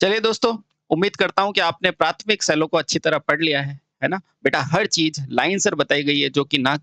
चलिए दोस्तों, उम्मीद करता हूँ कि आपने प्राथमिक सेलों को अच्छी तरह पढ़ लिया है ना? बेटा हर चीज़ लाइन से बताई गई है जो कि ना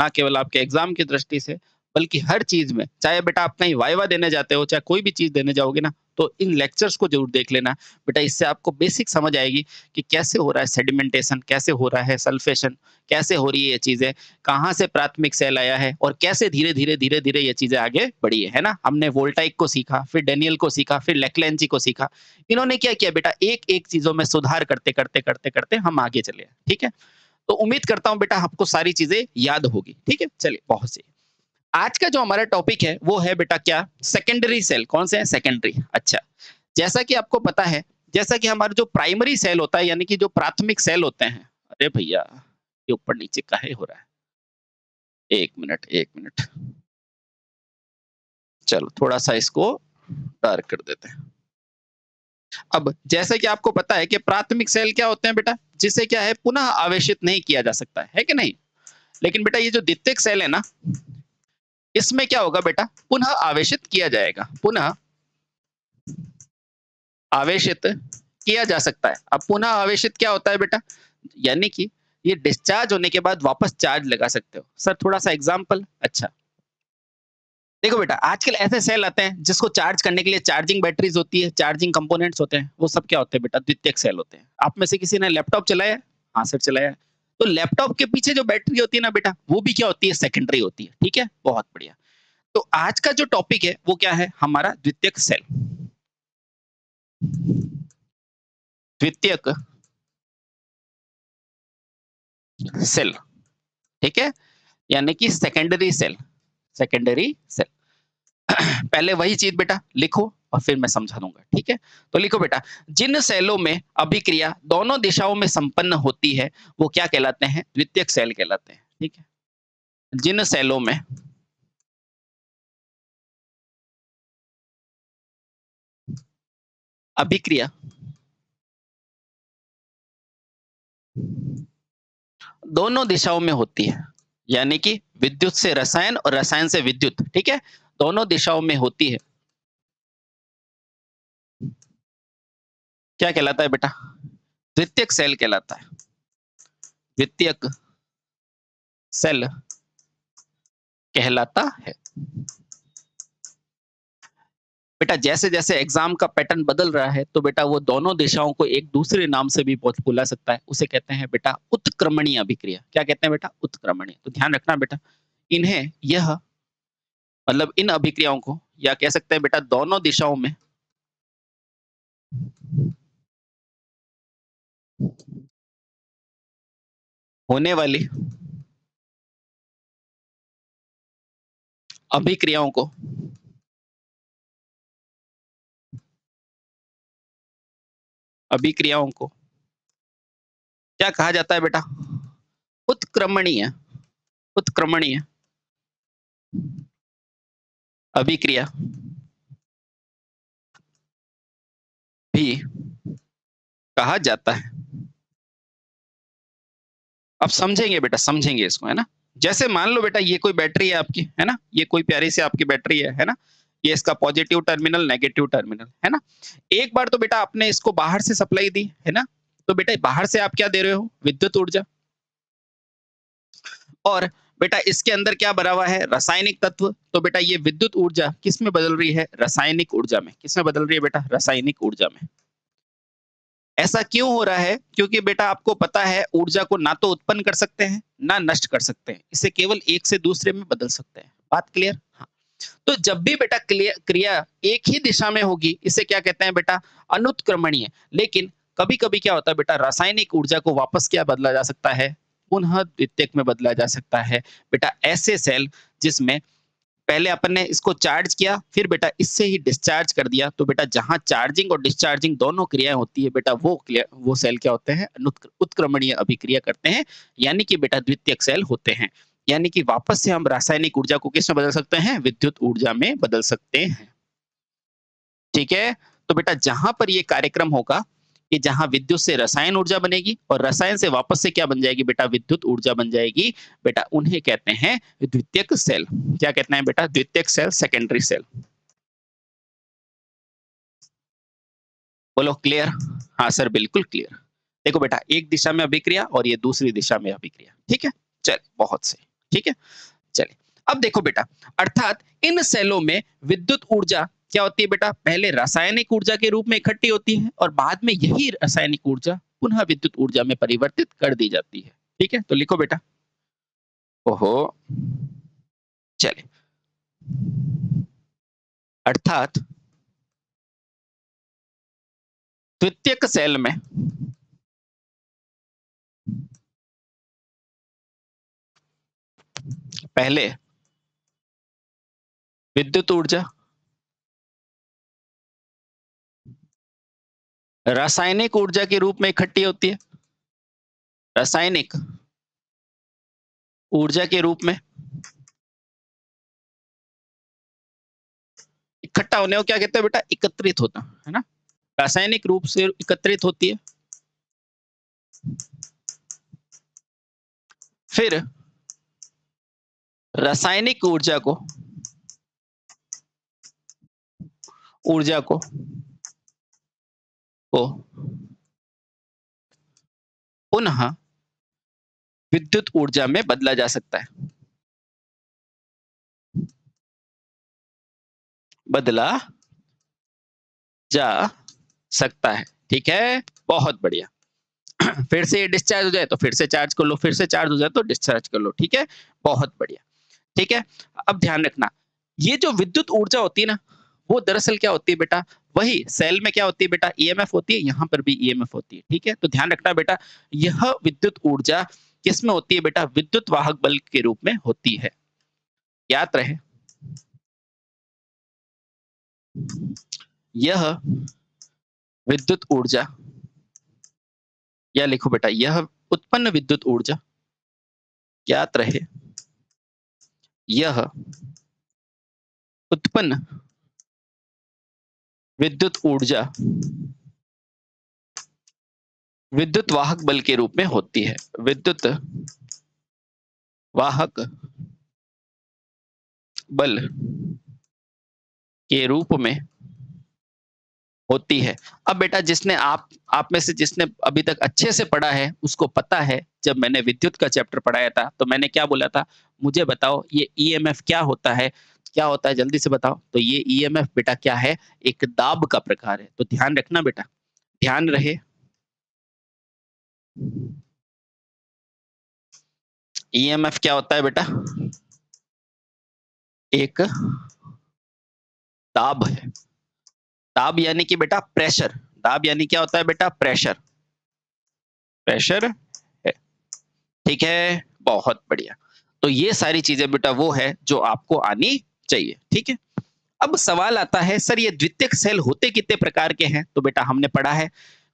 केवल आपके एग्ज़ाम की दृष्टि से, बल्कि हर चीज़ में, चाहे बेटा आप कहीं वाइवा देने जाते हो, चाहे कोई भी चीज़ देने जाओगे ना, तो इन लेक्चर्स को ज़रूर देख लेना। बेटा इससे आपको बेसिक समझ आएगी कि कैसे हो रहा है सेडिमेंटेशन, कैसे हो रहा है सल्फेशन, कैसे हो रही है ये चीज़ें, कहाँ से प्राथमिक सेल आया है और कैसे धीरे-धीरे, धीरे-धीरे ये चीज़ें आगे बढ़ी है ना? हमने वोल्टाइक को सीखा, फिर डैनियल को सीखा, फिर लेक्लेंची को सीखा। इन्होंने क्या किया बेटा एक-एक चीज़ों में सुधार करते हम आगे चले, ठीक है? तो उम्मीद करता हूँ बेटा आपको सारी चीज़ें याद होगी, ठीक है? चलिए बहुत सही। आज का जो हमारा टॉपिक है वो है बेटा क्या? Secondary cell. कौन से हैं? सेकेंडरी। अच्छा, जैसा कि आपको पता है, जैसा कि हमारा जो प्राइमरी सेल होता है यानी कि जो प्राथमिक सेल होते हैं, अरे भैया! ये ऊपर-नीचे काहे हो रहा है? 1 मिनट, 1 मिनट। चलो थोड़ा-सा इसको डार्क कर देते हैं। अब जैसे कि आपको पता है कि प्राथमिक सेल क्या होते हैं बेटा? जिसे क्या है पुनः आवेशित नहीं किया जा सकता है कि नहीं? लेकिन बेटा ये जो द्वितीयक सेल है ना, इसमें क्या होगा बेटा? पुनः आवेशित किया जाएगा। पुनः आवेशित किया जा सकता है। अब पुनः आवेशित क्या होता है बेटा? यानी कि ये डिस्चार्ज होने के बाद वापस चार्ज लगा सकते हो। सर थोड़ा-सा एग्ज़ाम्पल? अच्छा, देखो बेटा आजकल ऐसे सेल आते हैं जिसको चार्ज करने के लिए चार्जिंग बैटरीज़ होती है, चार्जिंग कंपोनेंट्स होते हैं। वो सब क्या होते हैं बेटा? द्वितीयक सेल होते हैं। आप में से किसी ने लैपटॉप चलाया है? हाँ सर चलाया है। तो लैपटॉप के पीछे जो बैटरी होती है ना बेटा, वो भी क्या होती है? सेकेंडरी होती है। ठीक है? बहुत बढ़िया। तो आज का जो टॉपिक है वो क्या है? हमारा द्वितीयक सेल। द्वितीयक सेल, ठीक है? यानी कि सेकेंडरी सेल। Secondary cell. पहले वही चीज़ बेटा लिखो और फिर मैं समझा दूँगा, ठीक है? तो लिखो बेटा, जिन सेलों में अभिक्रिया दोनों दिशाओं में संपन्न होती है, वो क्या कहलाते हैं? द्वितीयक सेल कहलाते हैं, ठीक है? जिन सेलों में अभिक्रिया दोनों दिशाओं में होती है, यानी कि विद्युत से रसायन और रसायन से विद्युत, ठीक है? दोनों दिशाओं में होती है। क्या कहलाता है बेटा? द्वितीयक सेल कहलाता है। द्वितीयक सेल कहलाता है। बेटा जैसे-जैसे एग्ज़ाम का पैटर्न बदल रहा है, तो बेटा वो दोनों दिशाओं को एक दूसरे नाम से भी बुला सकता है। उसे कहते हैं बेटा उत्क्रमणीय अभिक्रिया। क्या कहते हैं बेटा? उत्क्रमणीय। तो ध्यान रखना बेटा, इन्हें यह मतलब इन अभिक्रियाओं को या कह सकते हैं बेटा दोनों दिशाओं में होने वाली अभिक्रियाओं को अभिक्रियाओं को क्या कहा जाता है बेटा? उत्क्रमणीय उत्क्रमणीय अभिक्रिया भी कहा जाता है। अब समझेंगे बेटा, समझेंगे इसको, है ना? जैसे मान लो बेटा ये कोई बैटरी है आपकी, है ना? ये कोई प्यारी सी आपकी बैटरी है ना? ये इसका पॉजिटिव टर्मिनल, नेगेटिव टर्मिनल, है ना? एक बार तो बेटा आपने इसको बाहर से सप्लाई दी, है ना? तो बेटा बाहर से आप क्या दे रहे हो? विद्युत ऊर्जा। और बेटा इसके अंदर क्या भरा हुआ है? रासायनिक तत्व। तो बेटा ये विद्युत ऊर्जा किस में बदल रही है? रासायनिक ऊर्जा में। किसमें बदल रही है बेटा? रासायनिक ऊर्जा में। ऐसा क्यों हो रहा है? क्योंकि बेटा आपको पता है ऊर्जा को ना तो उत्पन्न कर सकते हैं, ना नष्ट कर सकते हैं। इसे केवल एक से दूसरे में बदल सकते हैं। बात क्लियर? हाँ। तो जब भी बेटा क्रिया एक ही दिशा में होगी, इसे क्या कहते हैं बेटा? अनुत्क्रमणीय। लेकिन कभी-कभी क्या होता है बेटा रासायनिक ऊर्जा को वापस क्या बदला जा सकता है? पुनः द्वितीयक में बदला जा सकता है। बेटा ऐसे सेल जिसमें पहले अपन ने इसको चार्ज किया, फिर बेटा इससे ही डिस्चार्ज कर दिया, तो बेटा जहाँ चार्जिंग और डिस्चार्जिंग दोनों क्रियाएँ होती है बेटा वो सेल क्या होते हैं? उत्क्रमणीय अभिक्रिया करते हैं, यानी कि बेटा द्वितीयक सेल होते हैं। यानी कि वापस से हम रासायनिक ऊर्जा को किसमें बदल सकते हैं? विद्युत ऊर्जा में बदल सकते हैं। ठीक है? तो बेटा जहाँ पर ये कार्यक्रम होगा कि जहाँ विद्युत से रसायन ऊर्जा बनेगी और रसायन से वापस से क्या बन जाएगी बेटा? विद्युत ऊर्जा बन जाएगी। बेटा उन्हें कहते हैं द्वितीयक सेल। क्या कहते हैं बेटा? द्वितीयक सेल, सेकेंडरी सेल। बोलो क्लियर? हाँ सर, बिल्कुल क्लियर। देखो बेटा, एक दिशा में अभिक्रिया और ये दूसरी दिशा में अभिक्रिया, ठीक है? चलिए, बहुत सही, ठीक है? चलिए, अब देखो बेटा, अर्थात इन सेलों में विद्युत ऊर्जा क्या होती है बेटा? पहले रासायनिक ऊर्जा के रूप में इकट्ठी होती है और बाद में यही रासायनिक ऊर्जा पुनः विद्युत ऊर्जा में परिवर्तित कर दी जाती है। ठीक है? तो लिखो बेटा। ओहो! चलिए, अर्थात द्वितीयक सेल में पहले विद्युत ऊर्जा रासायनिक ऊर्जा के रूप में इकट्ठी होती है। रासायनिक ऊर्जा के रूप में इकट्ठा होने को क्या कहते हैं बेटा? एकत्रित होता, है ना? रासायनिक रूप से एकत्रित होती है। फिर रासायनिक ऊर्जा को पुनः विद्युत ऊर्जा में बदला जा सकता है। बदला जा सकता है। ठीक है? बहुत बढ़िया। फिर से ये डिस्चार्ज हो जाए तो फिर से चार्ज कर लो, फिर से चार्ज हो जाए तो डिस्चार्ज कर लो। ठीक है? बहुत बढ़िया। ठीक है? अब ध्यान रखना, ये जो विद्युत ऊर्जा होती है ना, वो दरअसल क्या होती है बेटा? वही सेल में क्या होती है बेटा? ईएमएफ होती है, यहाँ पर भी ईएमएफ होती है। ठीक है? तो ध्यान रखना बेटा, यह विद्युत ऊर्जा किसमें होती है बेटा? विद्युत वाहक बल के रूप में होती है। याद रहे, यह विद्युत ऊर्जा, या लिखो बेटा, यह उत्पन्न विद्युत ऊर्जा, ज्ञात रहे, यह उत्पन्न विद्युत ऊर्जा विद्युत वाहक बल के रूप में होती है। विद्युत वाहक बल के रूप में होती है। अब बेटा, जिसने आप में से जिसने अभी तक अच्छे से पढ़ा है, उसको पता है, जब मैंने विद्युत का चैप्टर पढ़ाया था, तो मैंने क्या बोला था? मुझे बताओ ये ईएमएफ क्या होता है? क्या होता है जल्दी से बताओ। तो ये ईएमएफ बेटा क्या है? एक दाब का प्रकार है। तो ध्यान रखना बेटा, ध्यान रहे, ईएमएफ क्या होता है बेटा? एक दाब है। दाब यानी कि बेटा प्रेशर। दाब यानी क्या होता है बेटा? प्रेशर। प्रेशर है। ठीक है? बहुत बढ़िया। तो ये सारी चीजें बेटा वो है जो आपको आनी चाहिए। ठीक है? अब सवाल आता है, सर ये द्वितीयक सेल होते कितने प्रकार के हैं? तो बेटा हमने पढ़ा है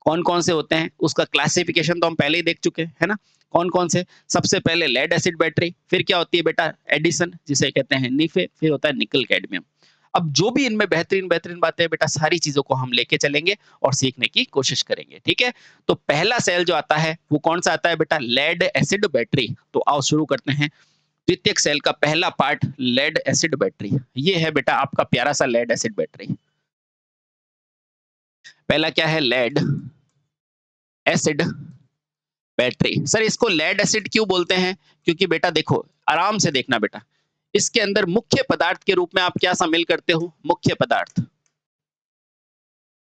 कौन कौन से होते हैं, उसका क्लासिफिकेशन तो हम पहले ही देख चुके हैं, है ना? कौन कौन से? सबसे पहले लेड एसिड बैटरी, फिर क्या होती है बेटा? एडिसन, जिसे कहते हैं निफे, फिर होता है निकल कैडमियम। अब जो भी इनमें बेहतरीन बेहतरीन बातें हैं बेटा, सारी चीजों को हम लेके चलेंगे और सीखने की कोशिश करेंगे। ठीक है? तो पहला सेल जो आता है वो कौन सा आता है बेटा? Lead acid battery. तो आओ शुरू करते हैं। द्वितीयक सेल का पहला पार्ट लेड एसिड बैटरी। ये है बेटा आपका प्यारा सा लेड एसिड बैटरी। पहला क्या है? Lead acid battery. सर इसको लेड एसिड क्यों बोलते हैं? क्योंकि बेटा देखो, आराम से देखना बेटा, इसके अंदर मुख्य पदार्थ के रूप में आप क्या शामिल करते हो? मुख्य पदार्थ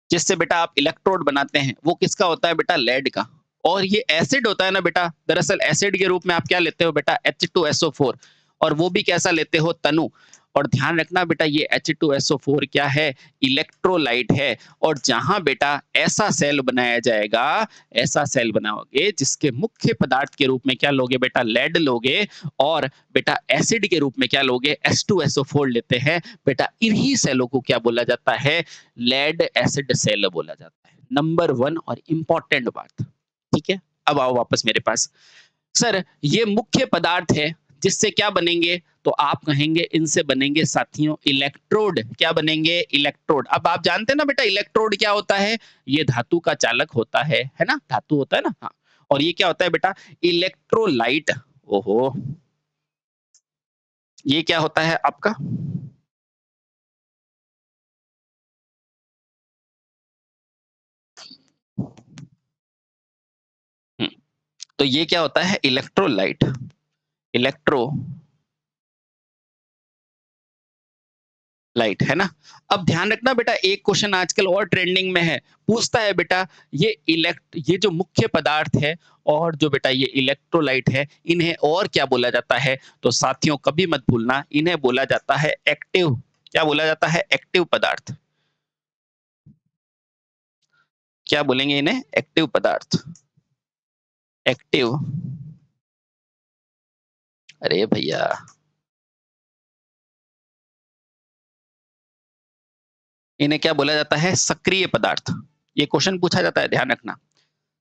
जिससे बेटा आप इलेक्ट्रोड बनाते हैं, वो किसका होता है बेटा? लेड का। और ये एसिड होता है ना बेटा, दरअसल एसिड के रूप में आप क्या लेते हो बेटा? H2SO4। और वो भी कैसा लेते हो? तनु। और ध्यान रखना बेटा, ये H2SO4 क्या है? इलेक्ट्रोलाइट है। और जहां बेटा ऐसा सेल बनाया जाएगा, ऐसा सेल बनाओगे जिसके मुख्य पदार्थ के रूप में क्या लोगे बेटा? लेड लोगे। और बेटा एसिड के रूप में क्या लोगे? H2SO4 लेते हैं बेटा। इन्हीं सेलों को क्या बोला जाता है? लेड एसिड सेल बोला जाता है। नंबर 1 और इंपॉर्टेंट बात। ठीक है? अब आओ वापस मेरे पास। सर ये मुख्य पदार्थ है जिससे क्या बनेंगे? तो आप कहेंगे इनसे बनेंगे साथियों इलेक्ट्रोड। क्या बनेंगे? इलेक्ट्रोड। अब आप जानते हैं ना बेटा इलेक्ट्रोड क्या होता है? ये धातु का चालक होता है ना? धातु होता है ना? हाँ। और ये क्या होता है बेटा? इलेक्ट्रोलाइट। ओहो, ये क्या होता है आपका? तो ये क्या होता है? इलेक्ट्रोलाइट। इलेक्ट्रो लाइट, है ना? अब ध्यान रखना बेटा, एक क्वेश्चन आजकल और ट्रेंडिंग में है, पूछता है बेटा ये जो मुख्य पदार्थ है और जो बेटा ये इलेक्ट्रोलाइट है, इन्हें और क्या बोला जाता है? तो साथियों कभी मत भूलना, इन्हें बोला जाता है एक्टिव। क्या बोला जाता है? एक्टिव पदार्थ। क्या बोलेंगे इन्हें? एक्टिव पदार्थ। एक्टिव। अरे भैया, इन्हें क्या बोला जाता है? सक्रिय पदार्थ। ये क्वेश्चन पूछा जाता है, ध्यान रखना।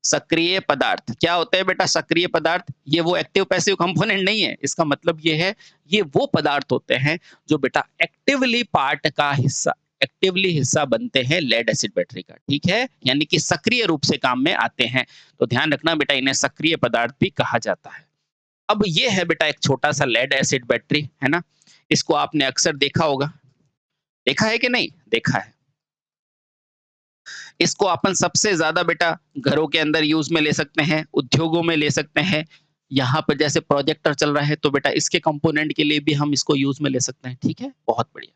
सक्रिय पदार्थ क्या होते हैं बेटा? सक्रिय पदार्थ ये वो एक्टिव पैसिव कंपोनेंट नहीं है, इसका मतलब ये है, ये वो पदार्थ होते हैं जो बेटा एक्टिवली हिस्सा बनते हैं लेड एसिड बैटरी का, ठीक है? यानी कि सक्रिय रूप से काम में आते हैं। तो ध्यान रखना बेटा, इन्हें सक्रिय पदार्थ भी कहा जाता है। अब ये है बेटा एक छोटा सा लेड एसिड बैटरी, है ना? इसको आपने अक्सर देखा होगा। देखा है कि नहीं? देखा है। इसको अपन सबसे ज्यादा बेटा घरों के अंदर यूज में ले सकते हैं, उद्योगों में ले सकते हैं। यहाँ पर जैसे प्रोजेक्टर चल रहा है तो बेटा इसके कंपोनेंट के लिए भी हम इसको यूज में ले सकते हैं, ठीक है? बहुत बढ़िया।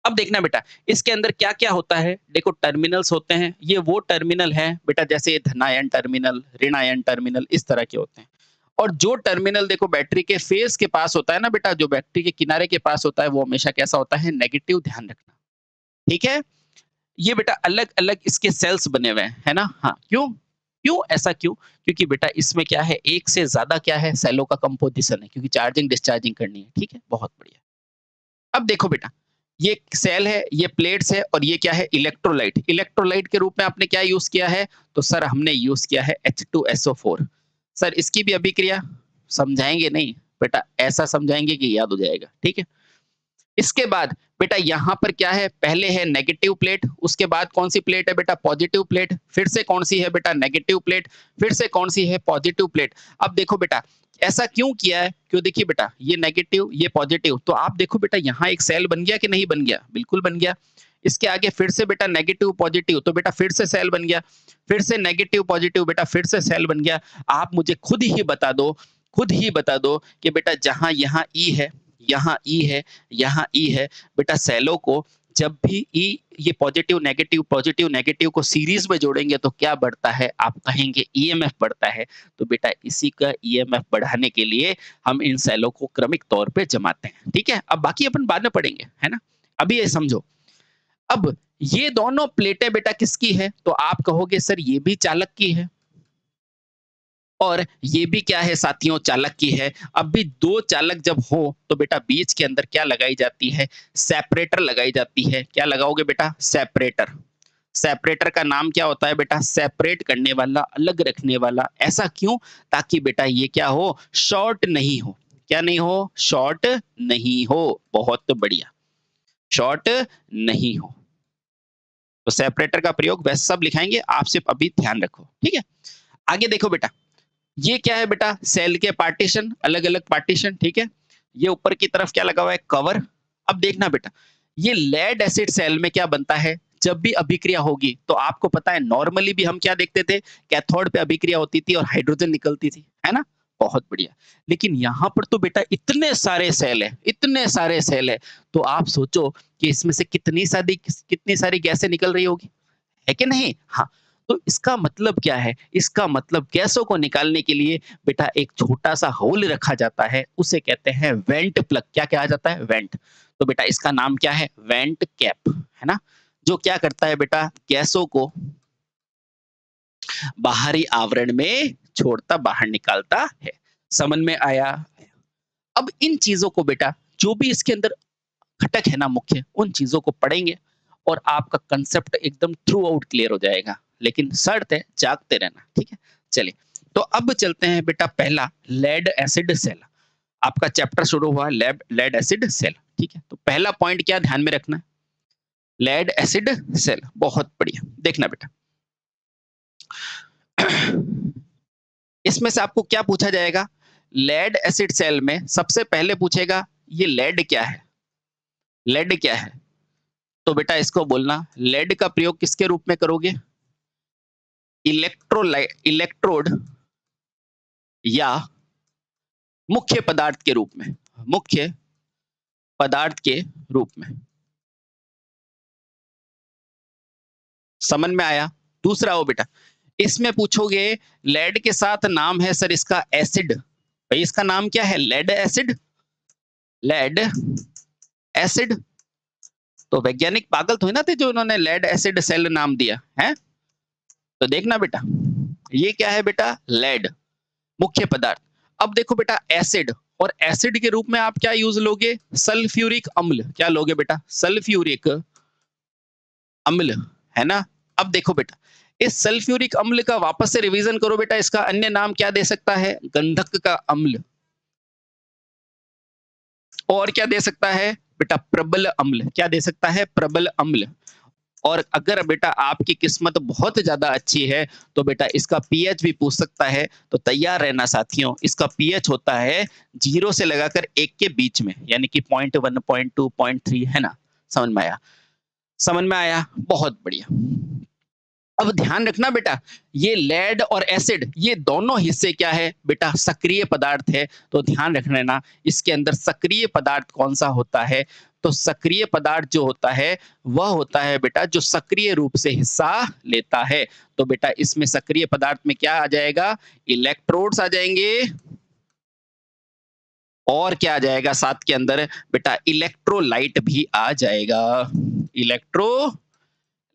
अब देखना बेटा, इसके अंदर क्या क्या होता है। देखो टर्मिनल्स होते हैं, ये वो टर्मिनल है बेटा जैसे धनायन टर्मिनल, ऋणायन टर्मिनल, इस तरह के होते हैं। और जो टर्मिनल देखो बैटरी के फेस के पास होता है ना बेटा, जो बैटरी के किनारे के पास होता है, वो हमेशा कैसा होता है? नेगेटिव। ध्यान रखना, ठीक है? ये बेटा अलग-अलग इसके सेल्स बने हुए हैं, है ना? हाँ, क्यों? क्यों ऐसा क्यों? क्योंकि बेटा इसमें क्या है, एक से ज़्यादा क्या है, सेलों का कंपोज़िशन है, क्योंकि चार्जिंग डिस्चार्जिंग करनी है, ठीक है? बहुत बढ़िया। अब देखो बेटा, ये सेल है, ये प्लेट्स है और ये क्या है? इलेक्ट्रोलाइट। इलेक्ट्रोलाइट के रूप में आपने क्या यूज़ किया है? तो सर हमने यूज़ किया है H2SO4। सर इसकी भी अभिक्रिया समझाएँगे नहीं, बेटा ऐसा समझाएँगे कि याद हो जाएगा, ठीक है? इसके बाद बेटा यहाँ पर क्या है? पहले है नेगेटिव प्लेट, उसके बाद कौन सी प्लेट है बेटा? पॉजिटिव प्लेट, फिर से कौन सी है बेटा? नेगेटिव प्लेट, फिर से कौन सी है? Positive plate. अब देखो बेटा, ऐसा क्यों किया है? क्यों? देखिए बेटा, ये नेगेटिव, ये पॉजिटिव, तो आप देखो बेटा यहाँ एक सेल बन गया कि नहीं बन गया? बिल्कुल बन गया। इसके आगे फिर से बेटा नेगेटिव पॉजिटिव, तो बेटा फिर से सेल बन गया। फिर से नेगेटिव पॉजिटिव, बेटा फिर से सेल बन गया। आप मुझे खुद ही बता दो कि बेटा जहाँ यहाँ ई है, यहाँ ई है, यहाँ ई है, बेटा सेलों को जब भी ई ये पॉजिटिव नेगेटिव को सीरीज में जोड़ेंगे तो क्या बढ़ता है? आप कहेंगे ईएमएफ बढ़ता है। तो बेटा इसी का ईएमएफ बढ़ाने के लिए हम इन सेलों को क्रमिक तौर पे जमाते हैं, ठीक है? अब बाकी अपन बाद में पढ़ेंगे, है ना? अभी ये समझो। अब ये दोनों प्लेटें बेटा किसकी है? तो आप कहोगे सर ये भी चालक की है और ये भी क्या है साथियों? चालक की है। अब भी दो चालक जब हो तो बेटा बीच के अंदर क्या लगाई जाती है? सेपरेटर लगाई जाती है। क्या लगाओगे बेटा? सेपरेटर। सेपरेटर का नाम क्या होता है बेटा? सेपरेट करने वाला, अलग रखने वाला। ऐसा क्यों? ताकि बेटा ये क्या हो? शॉर्ट नहीं हो। क्या नहीं हो? शॉर्ट नहीं हो। बहुत बढ़िया, शॉर्ट नहीं हो। तो सेपरेटर का प्रयोग वैसे सब लिखाएंगे, आप सिर्फ अभी ध्यान रखो, ठीक है? आगे देखो बेटा, ये क्या है बेटा? सेल के पार्टीशन, अलग-अलग पार्टीशन, ठीक है? ये ऊपर की तरफ क्या लगा हुआ है? कवर। अब देखना बेटा, ये लेड एसिड सेल में क्या बनता है? जब भी अभिक्रिया होगी तो आपको पता है नॉर्मली भी हम क्या देखते थे? कैथोड पे अभिक्रिया होती थी और हाइड्रोजन निकलती थी, है ना? बहुत बढ़िया। लेकिन यहाँ पर तो बेटा इतने सारे सेल है, तो आप सोचो कि इसमें से कितनी सारी गैसें निकल रही होगी, है कि नहीं? हाँ, तो इसका मतलब क्या है? इसका मतलब गैसों को निकालने के लिए बेटा एक छोटा-सा होल रखा जाता है, उसे कहते हैं वेंट प्लग। क्या कहा जाता है? वेंट। तो बेटा इसका नाम क्या है? वेंट कैप, है ना? जो क्या करता है बेटा? गैसों को बाहरी आवरण में छोड़ता, बाहर निकालता है। समझ में आया? अब इन चीज़ों को बेटा, जो भी इसके अंदर घटक है ना मुख्य, उन चीज़ों को पढ़ेंगे और आपका कंसेप्ट एकदम थ्रू आउट क्लियर हो जाएगा। लेकिन शर्त है जागते रहना, ठीक है? चलिए, तो अब चलते हैं बेटा पहला लेड एसिड सेल। आपका चैप्टर शुरू हुआ लेड एसिड सेल, ठीक है? तो पहला पॉइंट क्या ध्यान में रखना है? Lead acid cell. बहुत बढ़िया। देखना बेटा, इसमें से आपको क्या पूछा जाएगा? लेड एसिड सेल में सबसे पहले पूछेगा ये लेड क्या है? लेड क्या है? तो बेटा इसको बोलना, लेड का प्रयोग किसके रूप में करोगे? इलेक्ट्रोड या मुख्य पदार्थ के रूप में, मुख्य पदार्थ के रूप में। समझ में आया? दूसरा हो बेटा, इसमें पूछोगे लेड के साथ नाम है सर इसका एसिड। भाई इसका नाम क्या है? Lead acid. Lead acid. तो वैज्ञानिक पागल तो है ना थे जो उन्होंने लेड एसिड सेल नाम दिया है। तो देखना बेटा, ये क्या है बेटा? लेड, मुख्य पदार्थ। अब देखो बेटा एसिड, और एसिड के रूप में आप क्या यूज लोगे? सल्फ्यूरिक अम्ल। क्या लोगे बेटा? सल्फ्यूरिक अम्ल, है ना? अब देखो बेटा, इस सल्फ्यूरिक अम्ल का वापस से रिवीजन करो बेटा, इसका अन्य नाम क्या दे सकता है? गंधक का अम्ल। और क्या दे सकता है बेटा? प्रबल अम्ल। क्या दे सकता है? प्रबल अम्ल। और अगर बेटा आपकी किस्मत बहुत ज्यादा अच्छी है तो बेटा इसका पीएच भी पूछ सकता है। तो तैयार रहना साथियों, इसका पीएच होता है 0 से लगाकर 1 के बीच में, यानी कि 0.1, 0.2, 0.3, है ना? समझ में आया? समझ में आया? बहुत बढ़िया। अब ध्यान रखना बेटा, ये लेड और एसिड ये दोनों हिस्से क्या है बेटा? सक्रिय पदार्थ है। तो ध्यान रखना ना, इसके अंदर सक्रिय पदार्थ कौन सा होता है? तो सक्रिय पदार्थ जो होता है वह होता है बेटा जो सक्रिय रूप से हिस्सा लेता है। तो बेटा इसमें सक्रिय पदार्थ में क्या आ जाएगा? इलेक्ट्रोड्स आ जाएंगे, और क्या आ जाएगा साथ के अंदर बेटा? इलेक्ट्रोलाइट भी आ जाएगा। इलेक्ट्रो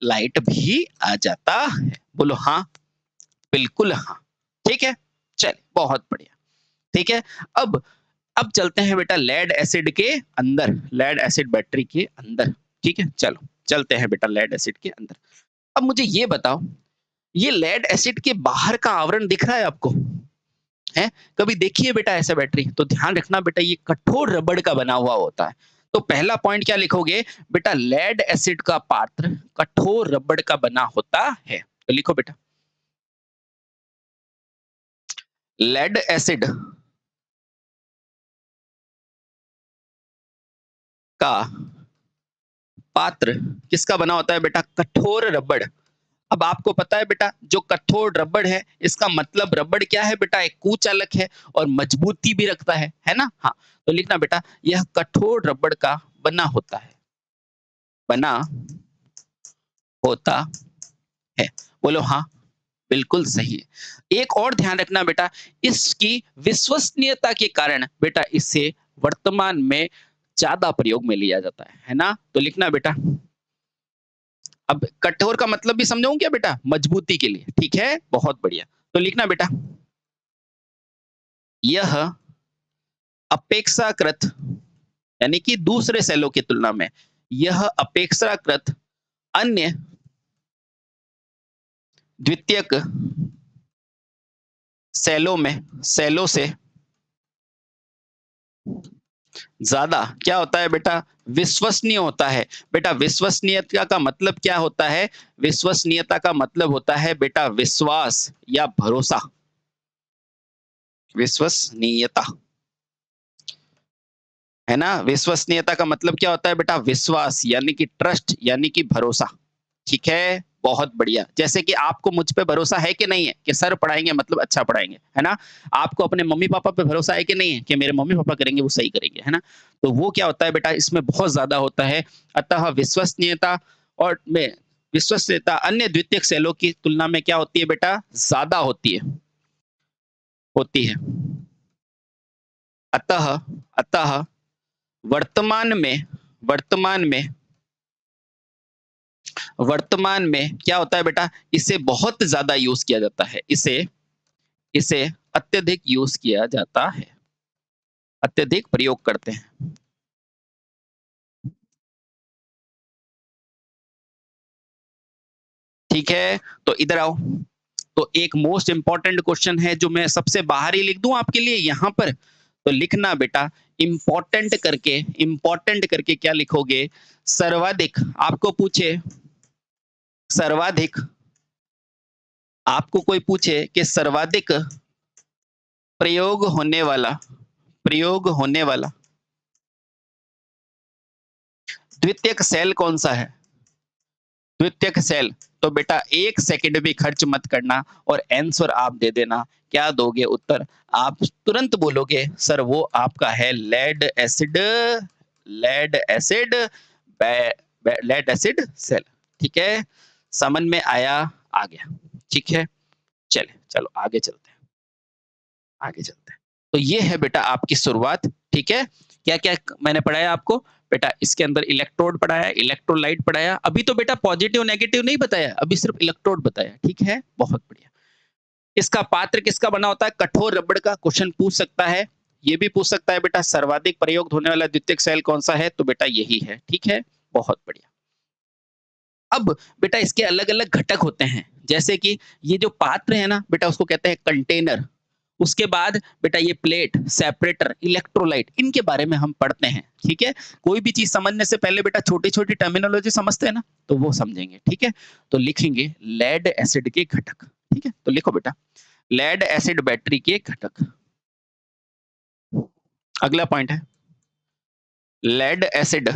लाइट भी आ जाता है। बोलो हाँ, बिल्कुल हाँ। ठीक है, चलिए बहुत बढ़िया। ठीक है, अब चलते हैं बेटा लेड एसिड के अंदर, लेड एसिड बैटरी के अंदर। ठीक है, चलो चलते हैं बेटा लेड एसिड के अंदर। अब मुझे ये बताओ, ये लेड एसिड के बाहर का आवरण दिख रहा है आपको? है? कभी देखिए बेटा ऐसा बैटरी, तो ध्यान रखना बेटा ये कठोर रबड़ का बना हुआ होता है। तो पहला पॉइंट क्या लिखोगे बेटा? लेड एसिड का पात्र कठोर रबड़ का बना होता है। तो लिखो बेटा, लेड एसिड का पात्र किसका बना होता है बेटा? कठोर रबड़। अब आपको पता है बेटा जो कठोर रबड़ है इसका मतलब रबड़ क्या है बेटा? एक कुचालक है और मजबूती भी रखता है ना? हाँ, तो लिखना बेटा यह कठोर रबड़ का बना होता है, बना होता है। बोलो हाँ, बिल्कुल सही है। एक और ध्यान रखना बेटा, इसकी विश्वसनीयता के कारण बेटा इसे वर्तमान में ज्यादा प्रयोग में लिया जाता है ना? तो लिखना बेटा, अब कठोर का मतलब भी समझाऊं क्या बेटा? मजबूती के लिए। ठीक है, बहुत बढ़िया। तो लिखना बेटा, यह अपेक्षाकृत, यानी कि दूसरे सेलों की तुलना में यह अपेक्षाकृत अन्य द्वितीयक सेलों से ज्यादा क्या होता है बेटा? विश्वसनीय होता है। बेटा विश्वसनीयता का मतलब क्या होता है? विश्वसनीयता का मतलब होता है बेटा विश्वास या भरोसा। विश्वसनीयता, है ना? विश्वसनीयता का मतलब क्या होता है बेटा? विश्वास, यानी कि ट्रस्ट, यानी कि भरोसा। ठीक है, बहुत बढ़िया। जैसे कि आपको मुझ पे भरोसा है कि नहीं है कि सर पढ़ाएंगे मतलब अच्छा पढ़ाएंगे, है ना? आपको अपने मम्मी पापा पे भरोसा है कि नहीं है कि मेरे मम्मी पापा करेंगे वो सही करेंगे, है ना? तो वो क्या होता है बेटा? इसमें बहुत ज्यादा होता है। अतः विश्वसनीयता और में विश्वसनीयता अन्य द्वितीयक सेलों की तुलना में क्या होती है बेटा? ज्यादा होती है। अतः अतः वर्तमान में वर्तमान में वर्तमान में क्या होता है बेटा? इसे बहुत ज्यादा यूज किया जाता है। इसे इसे अत्यधिक यूज किया जाता है, अत्यधिक प्रयोग करते हैं। ठीक है, तो इधर आओ। तो एक मोस्ट इंपॉर्टेंट क्वेश्चन है जो मैं सबसे बाहर ही लिख दूं आपके लिए यहां पर। तो लिखना बेटा इंपॉर्टेंट करके क्या लिखोगे? सर्वाधिक आपको पूछे, सर्वाधिक आपको कोई पूछे कि सर्वाधिक प्रयोग होने वाला प्रयोग होने वाला द्वितीयक सेल कौन सा है? द्वितीयक सेल, तो बेटा 1 सेकंड भी खर्च मत करना और आंसर आप दे देना। क्या दोगे उत्तर? आप तुरंत बोलोगे सर वो आपका है lead acid lead acid cell. ठीक है, समझ में आया? आ गया। ठीक है, चले चलो आगे चलते हैं, आगे चलते हैं। तो ये है बेटा आपकी शुरुआत। ठीक है, क्या क्या मैंने पढ़ाया आपको? बेटा इसके अंदर इलेक्ट्रोड पढ़ाया, इलेक्ट्रोलाइट पढ़ाया। अभी तो बेटा पॉजिटिव नेगेटिव नहीं बताया, अभी सिर्फ इलेक्ट्रोड बताया। ठीक है, बहुत बढ़िया। इसका पात्र किसका बना होता है? कठोर रबड़ का। क्वेश्चन पूछ सकता है, ये भी पूछ सकता है बेटा सर्वाधिक प्रयोग होने वाला द्वितीयक सेल कौन सा है? तो बेटा यही है। ठीक है, बहुत बढ़िया। अब बेटा इसके अलग अलग घटक होते हैं, जैसे कि ये जो पात्र है ना बेटा उसको कहते हैं कंटेनर। उसके बाद बेटा ये प्लेट, सेपरेटर, इलेक्ट्रोलाइट, इनके बारे में हम पढ़ते हैं। ठीक है, कोई भी चीज समझने से पहले बेटा छोटी छोटी टर्मिनोलॉजी समझते हैं ना, तो वो समझेंगे। ठीक है, तो लिखेंगे लेड एसिड के घटक। ठीक है, तो लिखो बेटा लेड एसिड बैटरी के घटक। अगला पॉइंट है लेड एसिड।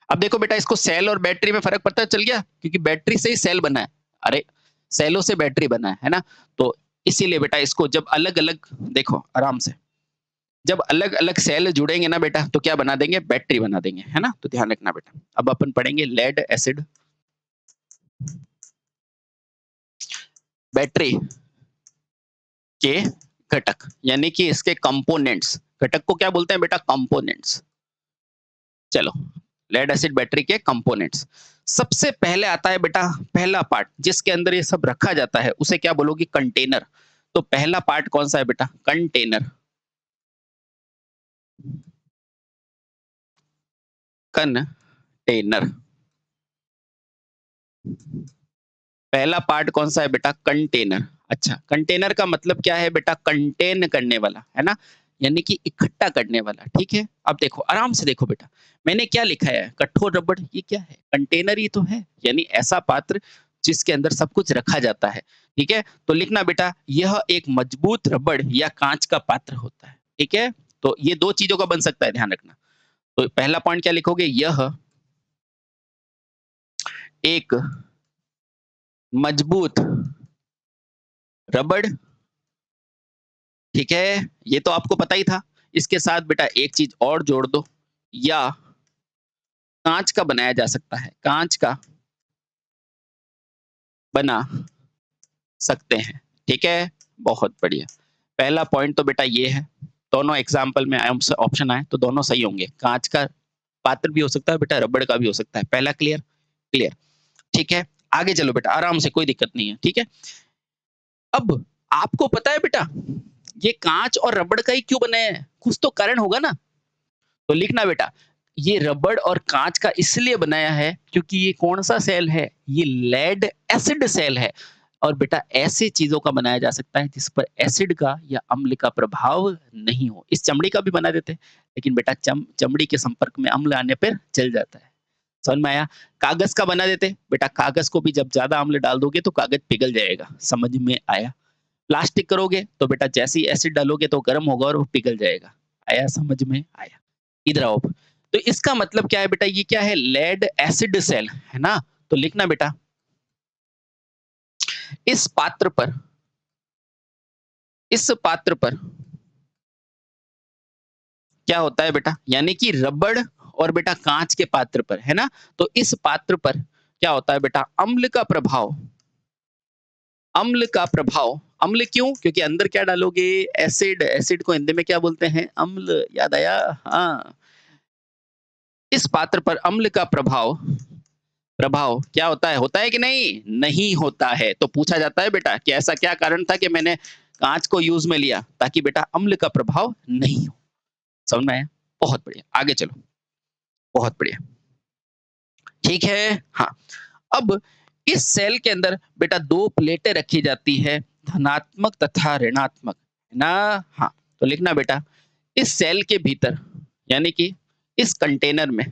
अब देखो बेटा इसको सेल और बैटरी में फर्क पता चल गया, क्योंकि बैटरी से ही सेल बना है। अरे सेलों से बैटरी बना है ना? तो इसीलिए बेटा इसको जब अलग अलग, देखो आराम से, जब अलग अलग सेल जुड़ेंगे ना बेटा तो क्या बना देंगे? बैटरी बना देंगे, है ना? तो ध्यान रखना बेटा। अब अपन पढ़ेंगे लेड एसिड बैटरी के घटक, यानी कि इसके कंपोनेंट्स। घटक को क्या बोलते हैं बेटा? कंपोनेंट्स। चलो, लेड एसिड बैटरी के कंपोनेंट्स। सबसे पहले आता है बेटा पहला पार्ट, जिसके अंदर ये सब रखा जाता है, उसे क्या बोलोगी? कंटेनर। तो पहला पार्ट कौन सा है बेटा? कंटेनर। कंटेनर। पहला पार्ट कौन सा है बेटा? कंटेनर। अच्छा, कंटेनर का मतलब क्या है बेटा? कंटेन करने वाला, है ना? यानी कि इकट्ठा करने वाला। ठीक है, अब देखो आराम से देखो बेटा, मैंने क्या लिखा है? कठोर रबड़। ये क्या है? कंटेनर ही तो है, यानी ऐसा पात्र जिसके अंदर सब कुछ रखा जाता है। ठीक है, तो लिखना बेटा यह एक मजबूत रबड़ या कांच का पात्र होता है। ठीक है, तो ये दो चीजों का बन सकता है, ध्यान रखना। तो पहला पॉइंट क्या लिखोगे? यह एक मजबूत रबड़। ठीक है, ये तो आपको पता ही था। इसके साथ बेटा एक चीज और जोड़ दो, या कांच का बनाया जा सकता है, कांच का बना सकते हैं। ठीक है, बहुत बढ़िया। पहला पॉइंट तो बेटा ये है, दोनों एग्जाम्पल में ऑप्शन आए तो दोनों सही होंगे। कांच का पात्र भी हो सकता है बेटा, रबड़ का भी हो सकता है। पहला क्लियर? क्लियर। ठीक है, आगे चलो बेटा आराम से, कोई दिक्कत नहीं है। ठीक है, अब आपको पता है बेटा ये कांच और रबड़ का ही क्यों बने हैं? कुछ तो कारण होगा ना? तो लिखना बेटा ये रबड़ और कांच का इसलिए बनाया है क्योंकि ये कौन सा सेल है? ये लेड एसिड सेल है। और बेटा ऐसे चीजों का बनाया जा सकता है जिस पर एसिड का या अम्ल का प्रभाव नहीं हो। इस चमड़ी का भी बना देते हैं, लेकिन बेटा चमड़ी के संपर्क में अम्ल आने पर जल जाता है। समझ में आया? कागज का बना देते, बेटा कागज को भी जब ज्यादा अम्ल डाल दोगे तो कागज पिघल जाएगा। समझ में आया? प्लास्टिक करोगे तो बेटा जैसे ही एसिड डालोगे तो गर्म होगा और वो पिघल जाएगा। आया समझ में? आया? इधर आओ। तो इसका मतलब क्या है बेटा? ये क्या है? लेड एसिड सेल, है ना? तो लिखना बेटा इस पात्र पर, इस पात्र पर क्या होता है बेटा? यानी कि रबड़ और बेटा कांच के पात्र पर, है ना? तो इस पात्र पर क्या होता है बेटा? अम्ल का प्रभाव। अम्ल का प्रभाव। अम्ल क्यों? क्योंकि अंदर क्या डालोगे? एसिड। एसिड को हिंदी में क्या बोलते हैं? अम्ल। याद आया? हाँ। इस पात्र पर अम्ल का प्रभाव, प्रभाव क्या होता है? होता है कि नहीं? नहीं होता है। तो पूछा जाता है बेटा कि ऐसा क्या कारण था कि मैंने कांच को यूज में लिया? ताकि बेटा अम्ल का प्रभाव नहीं हो। समझ में आया? बहुत बढ़िया, आगे चलो। बहुत बढ़िया। ठीक है, हाँ। अब इस सेल के अंदर बेटा दो प्लेटें रखी जाती है, धनात्मक तथा ऋणात्मक, है ना? हाँ, तो लिखना बेटा इस सेल के भीतर, यानी कि इस कंटेनर में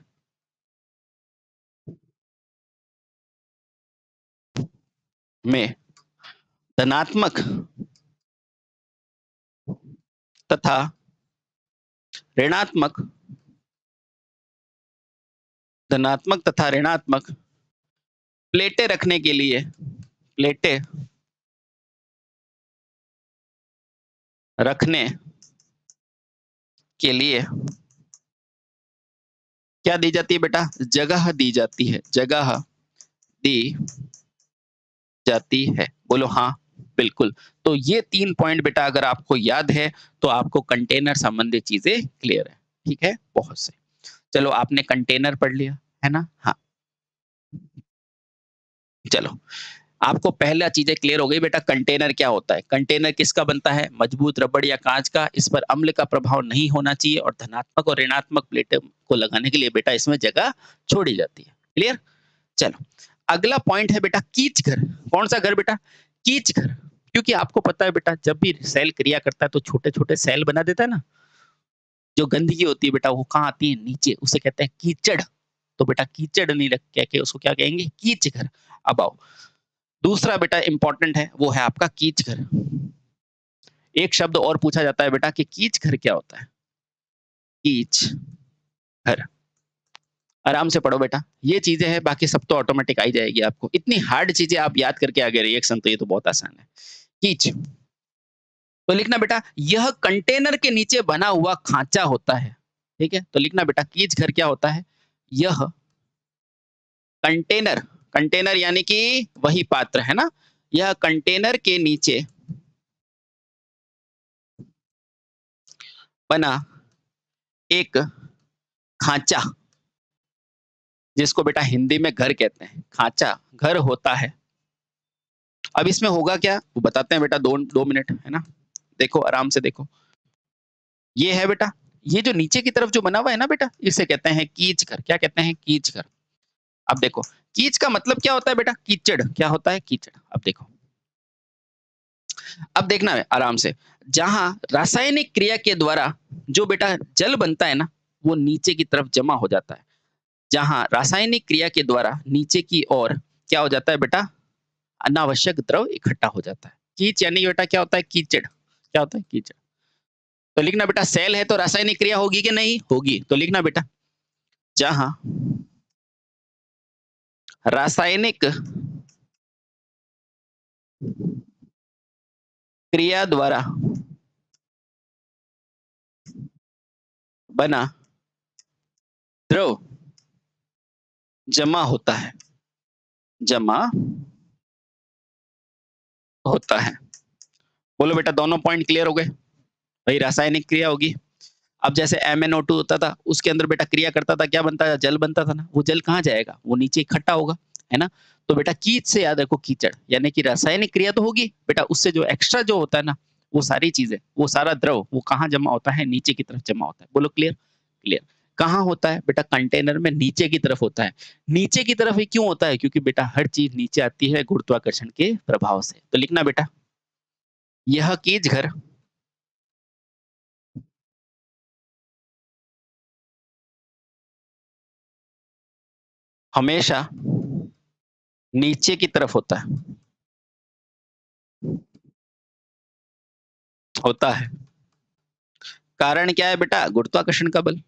धनात्मक तथा ऋणात्मक, धनात्मक तथा ऋणात्मक प्लेटें रखने के लिए, प्लेटें रखने के लिए क्या दी जाती है बेटा? जगह दी जाती है, जगह दी जाती है। बोलो हाँ, बिल्कुल। तो ये 3 पॉइंट बेटा अगर आपको याद है, तो आपको कंटेनर संबंधित चीज़ें क्लियर है। ठीक है? बहुत सही। चलो आपने कंटेनर पढ़ लिया, है ना? हाँ, चलो। आपको पहला चीज़ें क्लियर हो गई बेटा कंटेनर क्या होता है? कंटेनर किसका बनता है? मजबूत रबड़ या काँच का, इस पर अम्ल का प्रभाव नहीं होना चाहिए और धनात्मक और ऋणात्मक प्लेटों को लगाने के लिए बेटा इसमें जगह छोड़ी जाती है। क्लियर? चलो। अगला पॉइंट है बेटा कीच घर। कौन-सा घर बेटा? कीच घर। क्योंकि आपको पता है बेटा जब भी सेल क्रिया करता है तो छोटे-छोटे सेल बना देता है ना? जो गंदगी होती है बेटा वो कहाँ आती है? नीचे, उसे कहते हैं कीचड़। तो बेटा कीचड़ नहीं रख कह के उसको क्या कहेंगे? कीच घर। अब आओ, दूसरा बेटा इम्पोर्टेंट है, वो है आपका कीच घर। एक शब्द और पूछा जाता है बेटा कि कीच घर क्या होता है? कीच घर। आराम से पढ़ो बेटा। ये चीज़ें हैं, बाकी सब तो ऑटोमेटिक आ ही जाएगी आपको। इतनी हार्ड चीज़ें आप याद करके आ गए रिएक्शन, तो ये तो बहुत आसान है। कीच, तो लिखना बेटा यह कंटेनर के नीचे बना हुआ खाँचा होता है। ठीक है? तो लिखना बेटा कीच घर क्या होता है? यह कंटेनर, कंटेनर यानी कि वही पात्र, है ना? यह कंटेनर के नीचे बना एक खाँचा, जिसको बेटा हिंदी में घर कहते हैं। खाँचा, घर होता है। अब इसमें होगा क्या? वो बताते हैं बेटा 2 मिनट, है ना? देखो, आराम से देखो। ये है बेटा, ये जो नीचे की तरफ जो बना हुआ है ना बेटा, इसे कहते हैं कीच घर। क्या कहते हैं? कीच घर। अब देखो, कीच का मतलब क्या होता है बेटा? कीचड़। क्या होता है? कीचड़। अब देखो, अब देखना है आराम से। जहां रासायनिक क्रिया के द्वारा जो बेटा जल बनता है ना, वो नीचे की तरफ जमा हो जाता है। जहां रासायनिक क्रिया के द्वारा नीचे की ओर क्या हो जाता है बेटा? अनावश्यक द्रव इकट्ठा हो जाता है। कीच यानी बेटा क्या होता है? कीचड़। क्या होता है? कीचड़। तो लिखना बेटा सेल है तो रासायनिक क्रिया होगी कि नहीं? होगी। तो लिखना बेटा जहां रासायनिक क्रिया द्वारा बना द्रव जमा होता है, जमा होता है। बोलो बेटा दोनों पॉइंट क्लियर हो गए? भाई रासायनिक क्रिया होगी। अब जैसे MnO2 होता था, उसके अंदर बेटा क्रिया करता था, क्या बनता था? जल बनता था ना। वो जल कहाँ जाएगा? वो नीचे इकट्ठा होगा, है ना? तो बेटा कीच से याद रखो कीचड़, यानी कि रासायनिक क्रिया तो होगी बेटा, उससे जो एक्स्ट्रा जो होता है ना, वो सारी चीजें, वो सारा द्रव वो कहाँ जमा होता है? नीचे की तरफ जमा होता है। बोलो क्लियर? क्लियर। कहाँ होता है बेटा? कंटेनर में नीचे की तरफ होता है। नीचे की तरफ ही क्यों होता है? क्योंकि बेटा हर चीज नीचे आती है गुरुत्वाकर्षण के प्रभाव से। तो लिखना बेटा यह कीच घर हमेशा नीचे की तरफ होता है। कारण क्या है बेटा? गुरुत्वाकर्षण का बल।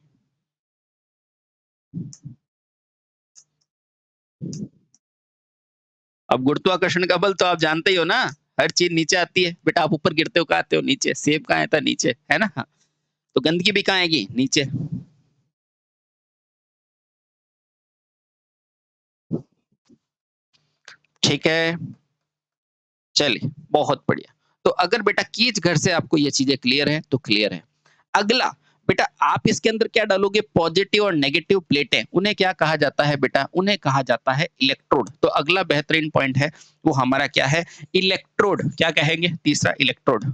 अब गुरुत्वाकर्षण का बल तो आप जानते ही हो ना, हर चीज नीचे आती है बेटा। आप ऊपर गिरते हो कहाँ आते हो? नीचे। सेब कहाँ आता है? नीचे, है ना? हाँ। तो गंदगी भी कहाँ आएगी? नीचे। ठीक है, चलिए बहुत बढ़िया। तो अगर बेटा कीच घर से आपको ये चीजें क्लियर है तो क्लियर है। अगला बेटा आप इसके अंदर क्या डालोगे? पॉजिटिव और नेगेटिव प्लेटें, उन्हें क्या कहा जाता है बेटा? उन्हें कहा जाता है इलेक्ट्रोड। तो अगला बेहतरीन पॉइंट है वो हमारा क्या है? इलेक्ट्रोड। क्या कहेंगे? तीसरा इलेक्ट्रोड।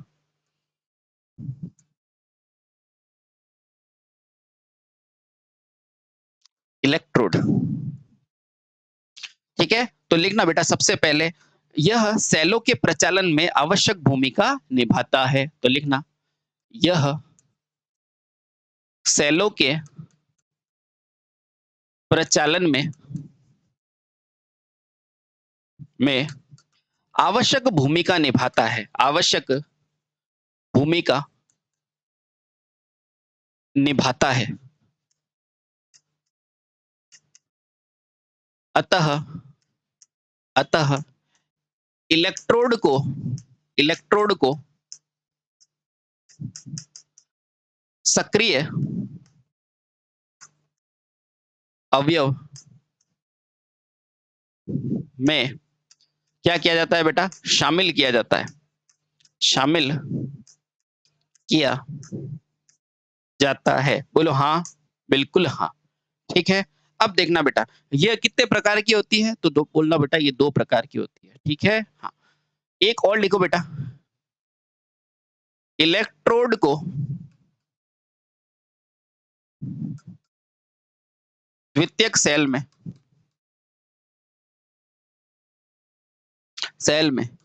इलेक्ट्रोड। ठीक है? तो लिखना बेटा सबसे पहले यह सेलों के प्रचालन में आवश्यक भूमिका निभाता है। तो लिखना यह सेलों के प्रचालन में आवश्यक भूमिका निभाता है। आवश्यक भूमिका निभाता है। अतः अतः इलेक्ट्रोड को सक्रिय अवयव में क्या किया जाता है बेटा? शामिल किया जाता है, शामिल किया जाता है। बोलो हाँ, बिल्कुल हाँ। ठीक है। अब देखना बेटा, यह कितने प्रकार की होती है? तो दो बोलना बेटा, ये 2 प्रकार की होती है। ठीक है। हाँ, एक और लिखो बेटा, इलेक्ट्रोड को द्वितीयक सेल में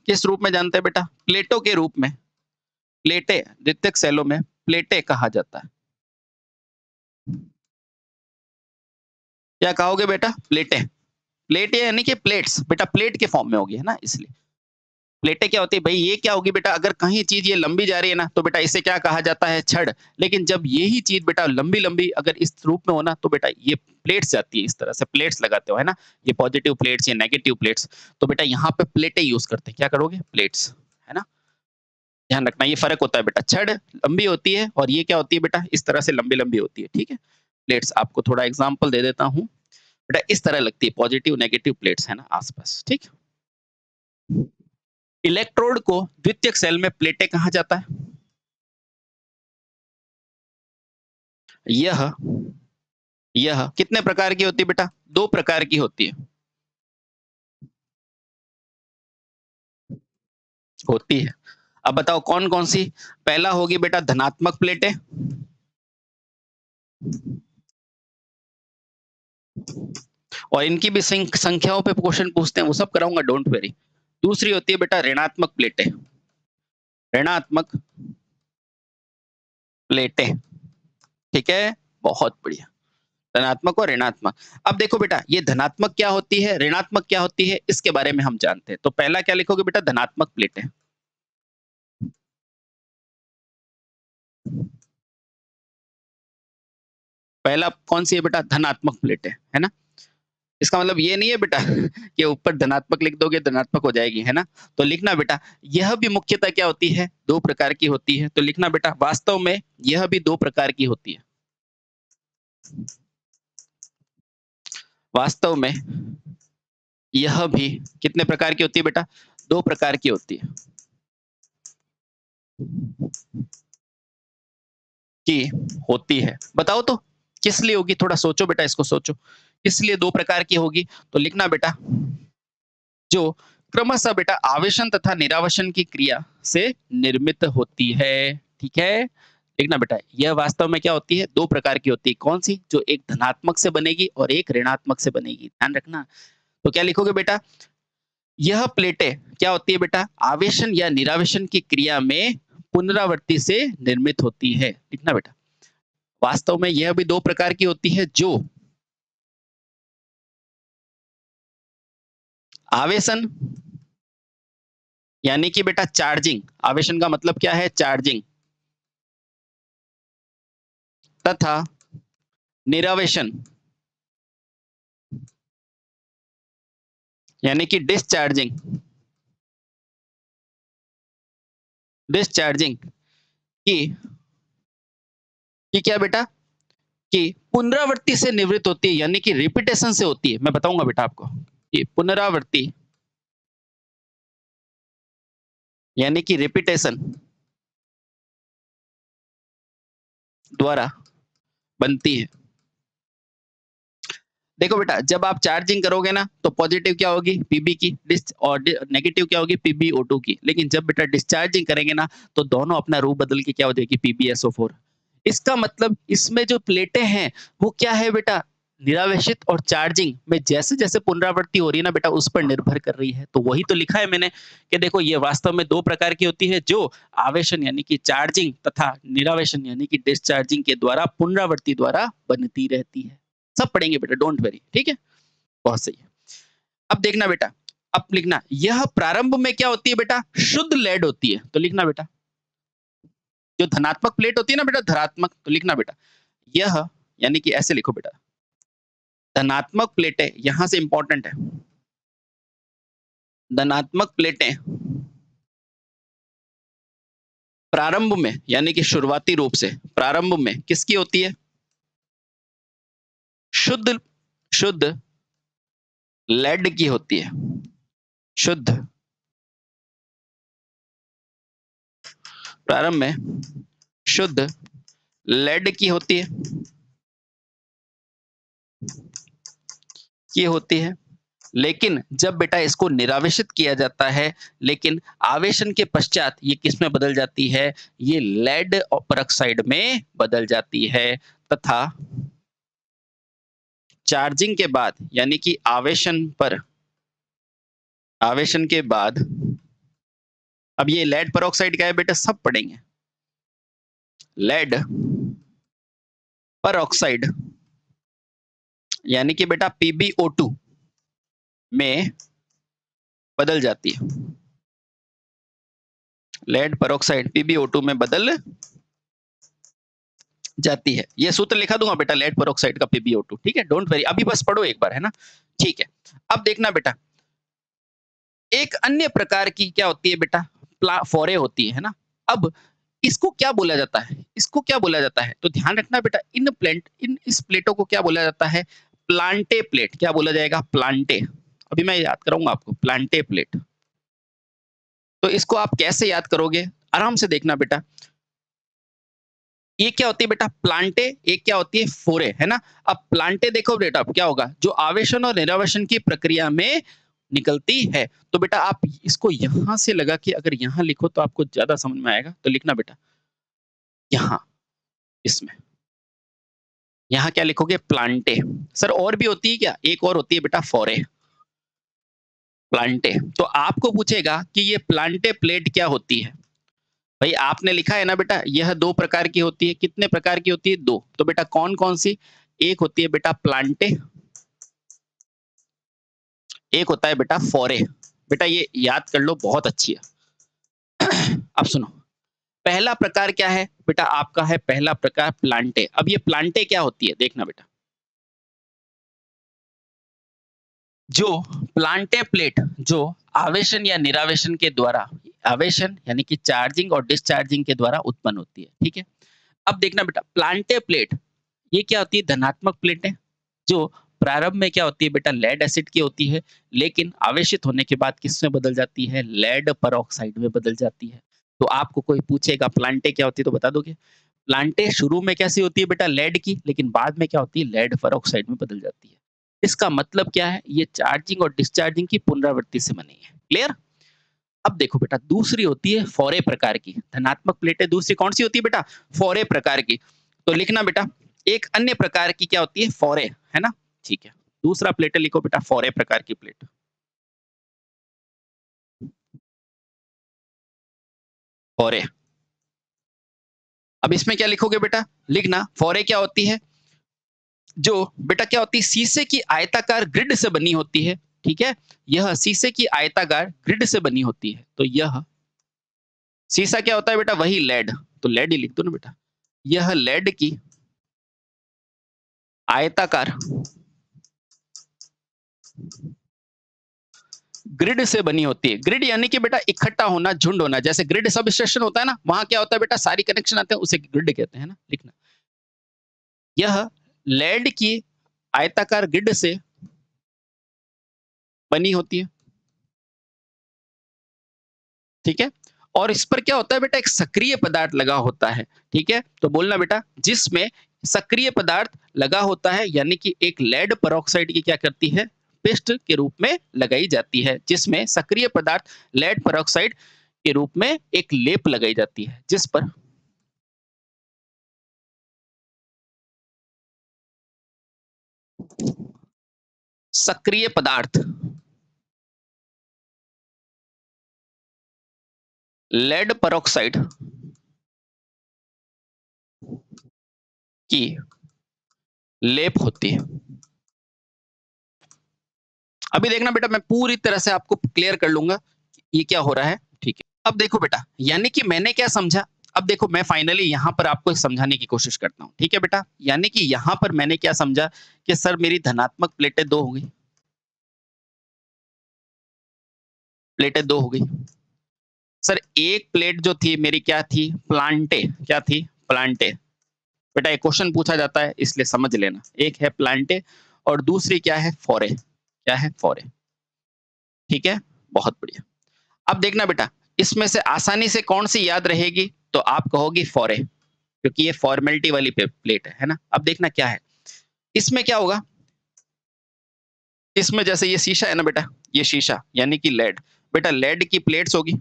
किस रूप में जानते हैं बेटा? प्लेटों के रूप में। प्लेटें द्वितीयक सेलों में प्लेटें कहा जाता है। क्या कहोगे बेटा? प्लेटें। प्लेट यानी कि प्लेट्स बेटा, प्लेट के फॉर्म में होगी, है ना, इसलिए। प्लेटें क्या होती है भाई? ये क्या होगी बेटा? अगर कहीं चीज ये लंबी जा रही है ना, तो बेटा इसे क्या कहा जाता है? छड़। लेकिन जब यही चीज बेटा लंबी लंबी अगर इस रूप में हो ना, तो बेटा ये प्लेट्स जाती है, इस तरह से प्लेट्स लगाते हो, है ना, ये पॉजिटिव प्लेट्स या नेगेटिव प्लेट्स। तो बेटा यहाँ पे प्लेटें यूज करते हैं। क्या करोगे? प्लेट्स, है ना। ध्यान रखना, ये फर्क होता है बेटा। छड़ लंबी होती है और ये क्या होती है बेटा? इस तरह से लंबी लंबी होती है। ठीक है। प्लेट्स आपको थोड़ा एग्जाम्पल दे देता हूँ बेटा, इस तरह लगती है, पॉजिटिव नेगेटिव प्लेट्स, है ना, आसपास। ठीक। इलेक्ट्रोड को द्वितीयक सेल में प्लेटें कहा जाता है। यह यह कितने प्रकार की होती है बेटा? 2 प्रकार की होती है। होती है। अब बताओ कौन कौन सी? पहला होगी बेटा धनात्मक प्लेटें, और इनकी भी संख्याओं पे क्वेश्चन पूछते हैं, वो सब कराऊंगा, डोंट वेरी। दूसरी होती है बेटा ऋणात्मक प्लेटें, ऋणात्मक प्लेटें। ठीक है, बहुत बढ़िया। धनात्मक और ऋणात्मक। अब देखो बेटा, ये धनात्मक क्या होती है, ऋणात्मक क्या होती है, इसके बारे में हम जानते हैं। तो पहला क्या लिखोगे बेटा? धनात्मक प्लेटें। पहला कौन सी है बेटा? धनात्मक प्लेटें, है ना। इसका मतलब ये नहीं है बेटा कि ऊपर धनात्मक लिख दोगे धनात्मक हो जाएगी, है ना। तो लिखना बेटा, यह भी मुख्यतः क्या होती है? 2 प्रकार की होती है। तो लिखना बेटा, वास्तव में यह भी 2 प्रकार की होती है। वास्तव में यह भी कितने प्रकार की होती है बेटा? 2 प्रकार की होती है। की होती है। बताओ तो किस लिए होगी? थोड़ा सोचो बेटा, इसको सोचो, किस लिए 2 प्रकार की होगी? तो लिखना बेटा, जो क्रमशः बेटा आवेशन तथा निरावेशन की क्रिया से निर्मित होती है। ठीक है। लिखना बेटा, यह वास्तव में क्या होती है? 2 प्रकार की होती है। कौन सी? जो एक धनात्मक से बनेगी और एक ऋणात्मक से बनेगी। ध्यान रखना। तो क्या लिखोगे बेटा? यह प्लेटें क्या होती है बेटा? आवेशन या निरावेशन की क्रिया में पुनरावृत्ति से निर्मित होती है। लिखना बेटा, वास्तव में यह भी 2 प्रकार की होती है, जो आवेशन यानी कि बेटा चार्जिंग, आवेशन का मतलब क्या है? चार्जिंग, तथा निरावेशन यानी कि डिस्चार्जिंग, डिस्चार्जिंग की क्या बेटा? कि पुनरावृत्ति से निवृत्त होती है, यानी कि रिपीटेशन से होती है। मैं बताऊंगा बेटा आपको, कि पुनरावृत्ति यानी कि रिपीटेशन द्वारा बनती है। देखो बेटा, जब आप चार्जिंग करोगे ना, तो पॉजिटिव क्या होगी? पीबी की, और नेगेटिव क्या होगी? पीबीओ2 की। लेकिन जब बेटा डिस्चार्जिंग करेंगे ना, तो दोनों अपना रूप बदल के क्या हो जाएगी? पीबीएसओ4। इसका मतलब इसमें जो प्लेटें हैं, वो क्या है बेटा? निरावेशित और चार्जिंग में जैसे जैसे पुनरावृत्ति हो रही है ना बेटा, उस पर निर्भर कर रही है। तो वही तो लिखा है मैंने, कि देखो ये वास्तव में 2 प्रकार की होती है, जो आवेशन यानी कि चार्जिंग तथा निरावेशन यानी कि डिस्चार्जिंग के द्वारा पुनरावृत्ति द्वारा बनती रहती है। सब पढ़ेंगे बेटा, डोंट वरी। ठीक है, बहुत सही है। अब देखना बेटा, अब लिखना, यह प्रारंभ में क्या होती है बेटा? शुद्ध लेड होती है। तो लिखना बेटा, जो धनात्मक प्लेट होती है ना बेटा, धनात्मक, तो लिखना बेटा, यह यानी कि ऐसे लिखो बेटा, धनात्मक प्लेटें, यहां से इंपॉर्टेंट है, धनात्मक प्लेटें प्रारंभ में यानी कि शुरुआती रूप से प्रारंभ में किसकी होती है? शुद्ध शुद्ध लेड की होती है। शुद्ध प्रारंभ में शुद्ध लेड की होती है, लेकिन जब बेटा इसको निरावेशित किया जाता है, लेकिन आवेशन के पश्चात ये किस में बदल जाती है? ये लेड परऑक्साइड में बदल जाती है तथा चार्जिंग के बाद यानी कि आवेशन के बाद अब ये लेड परऑक्साइड क्या है बेटा? सब पढ़ेंगे। लेड परऑक्साइड यानी कि बेटा PbO2 में बदल जाती है। लेड परऑक्साइड PbO2 में बदल जाती है। ये सूत्र लिखा दूंगा बेटा, लेड परऑक्साइड का PbO2, ठीक है? डोंट वरी, अभी बस पढ़ो एक बार, है ना? ठीक है। अब देखना बेटा, एक अन्य प्रकार की क्या होती है बेटा? फोरे होती है ना? अब इसको क्या बोला जाता है? इसको क्या बोला जाता है? तो ध्यान रखना बेटा, इस प्लेटों को क्या बोला जाता है? Plantae plate. क्या बोला जाएगा? प्लांटे। अभी मैं याद कराऊंगा आपको, प्लांटे प्लेट। तो इसको आप कैसे याद करोगे? आराम से देखना बेटा। ये क्या होती है बेटा? प्लांटे। एक क्या होती है? फोरे, है ना? अब प्लांटे देखो बेटा, अब क्या होगा? जो आवेशन और निरावेशन की प्रक्रिया में निकलती है। तो बेटा आप इसको यहां से लगा के अगर यहां लिखो तो आपको ज्यादा समझ में आएगा। तो लिखना बेटा यहां, इसमें यहां क्या लिखोगे? प्लांटे। सर और भी होती है क्या? एक और होती है बेटा, फोरे। प्लांटे। तो आपको पूछेगा कि ये प्लांटे प्लेट क्या होती है? भाई आपने लिखा है ना बेटा, यह दो प्रकार की होती है। कितने प्रकार की होती है? दो। तो बेटा कौन कौन सी? एक होती है बेटा प्लांटे, एक होता है बेटा फोरे। बेटा ये याद कर लो, बहुत अच्छी है। अब सुनो, पहला प्रकार क्या है बेटा? आपका है पहला प्रकार प्लांटे। अब ये प्लांटे क्या होती है? देखना बेटा, जो प्लांटे प्लेट जो आवेशन या निरावेशन के द्वारा, आवेशन यानी कि चार्जिंग और डिस्चार्जिंग के द्वारा उत्पन्न होती है, ठीक है? अब देखना बेटा, प्लांटे प्लेट ये क्या होती है? धनात्मक प्लेटें, जो प्रारंभ में क्या होती है बेटा? लेड एसिड की होती है, लेकिन आवेशित होने के बाद किस में बदल जाती है? लेड परऑक्साइड में बदल जाती है। तो आपको कोई पूछेगा प्लांटे क्या होती है, तो बता दोगे? प्लांटे शुरू में कैसी होती है बेटा? लेड की, लेकिन बाद में क्या होती है? लेड परऑक्साइड में बदल जाती है। इसका मतलब क्या है? ये चार्जिंग और डिस्चार्जिंग की पुनरावृत्ति से बनी है। क्लियर? अब देखो बेटा, दूसरी होती है फोरे प्रकार की धनात्मक प्लेटें। दूसरी कौन सी होती है बेटा? फोरे प्रकार की। तो लिखना बेटा, एक अन्य प्रकार की क्या होती है? फोरे, है ना? ठीक है, दूसरा प्लेटें लिखो बेटा, फोरे प्रकार की प्लेट। फोरे। अब इसमें क्या लिखोगे बेटा? लिखना फोरे क्या होती है? जो बेटा क्या होती है? शीशे की आयताकार ग्रिड से बनी होती है, ठीक है? यह शीशे की आयताकार ग्रिड से बनी होती है। तो यह शीशा क्या होता है बेटा? वही लेड। तो लेड ही लिख दो ना बेटा। यह लेड की आयताकार ग्रिड से बनी होती है। ग्रिड यानी कि बेटा इकट्ठा होना, झुंड होना। जैसे ग्रिड सब स्टेशन होता है ना, वहां क्या होता है बेटा? सारी कनेक्शन आते हैं, उसे ग्रिड कहते हैं ना। लिखना, यह लेड की आयताकार ग्रिड से बनी होती है, ठीक है? और इस पर क्या होता है बेटा? एक सक्रिय पदार्थ लगा होता है, ठीक है? तो बोलना बेटा, जिसमें सक्रिय पदार्थ लगा होता है, यानी कि एक लेड परऑक्साइड की क्या करती है? पेस्ट के रूप में लगाई जाती है, जिसमें सक्रिय पदार्थ लेड परऑक्साइड के रूप में एक लेप लगाई जाती है, जिस पर सक्रिय पदार्थ लेड परऑक्साइड की लेप होती है। अभी देखना बेटा, मैं पूरी तरह से आपको क्लियर कर लूंगा ये क्या हो रहा है, ठीक है? अब देखो बेटा, यानी कि मैंने क्या समझा? अब देखो, मैं फाइनली यहां पर आपको समझाने की कोशिश करता हूं, ठीक है बेटा? यानी कि यहां पर मैंने क्या समझा कि सर मेरी धनात्मक प्लेटें दो हो गई, प्लेटें 2 हो गई। सर एक प्लेट जो थी मेरी क्या थी? प्लांटे, क्या थी? प्लांटे। बेटा एक क्वेश्चन पूछा जाता है इसलिए समझ लेना। एक है प्लांटे और दूसरी क्या है? फोरे। क्या है? फोरे। ठीक है? बहुत बढ़िया। अब देखना बेटा, इसमें से आसानी से कौन-सी याद रहेगी? तो आप कहोगी फोरे, क्योंकि ये फॉर्मेलिटी वाली प्लेट है ना? अब देखना क्या है? इसमें क्या होगा? इसमें जैसे ये शीशा है ना बेटा, ये शीशा यानी कि लेड। बेटा लेड की प्लेट्स होगी।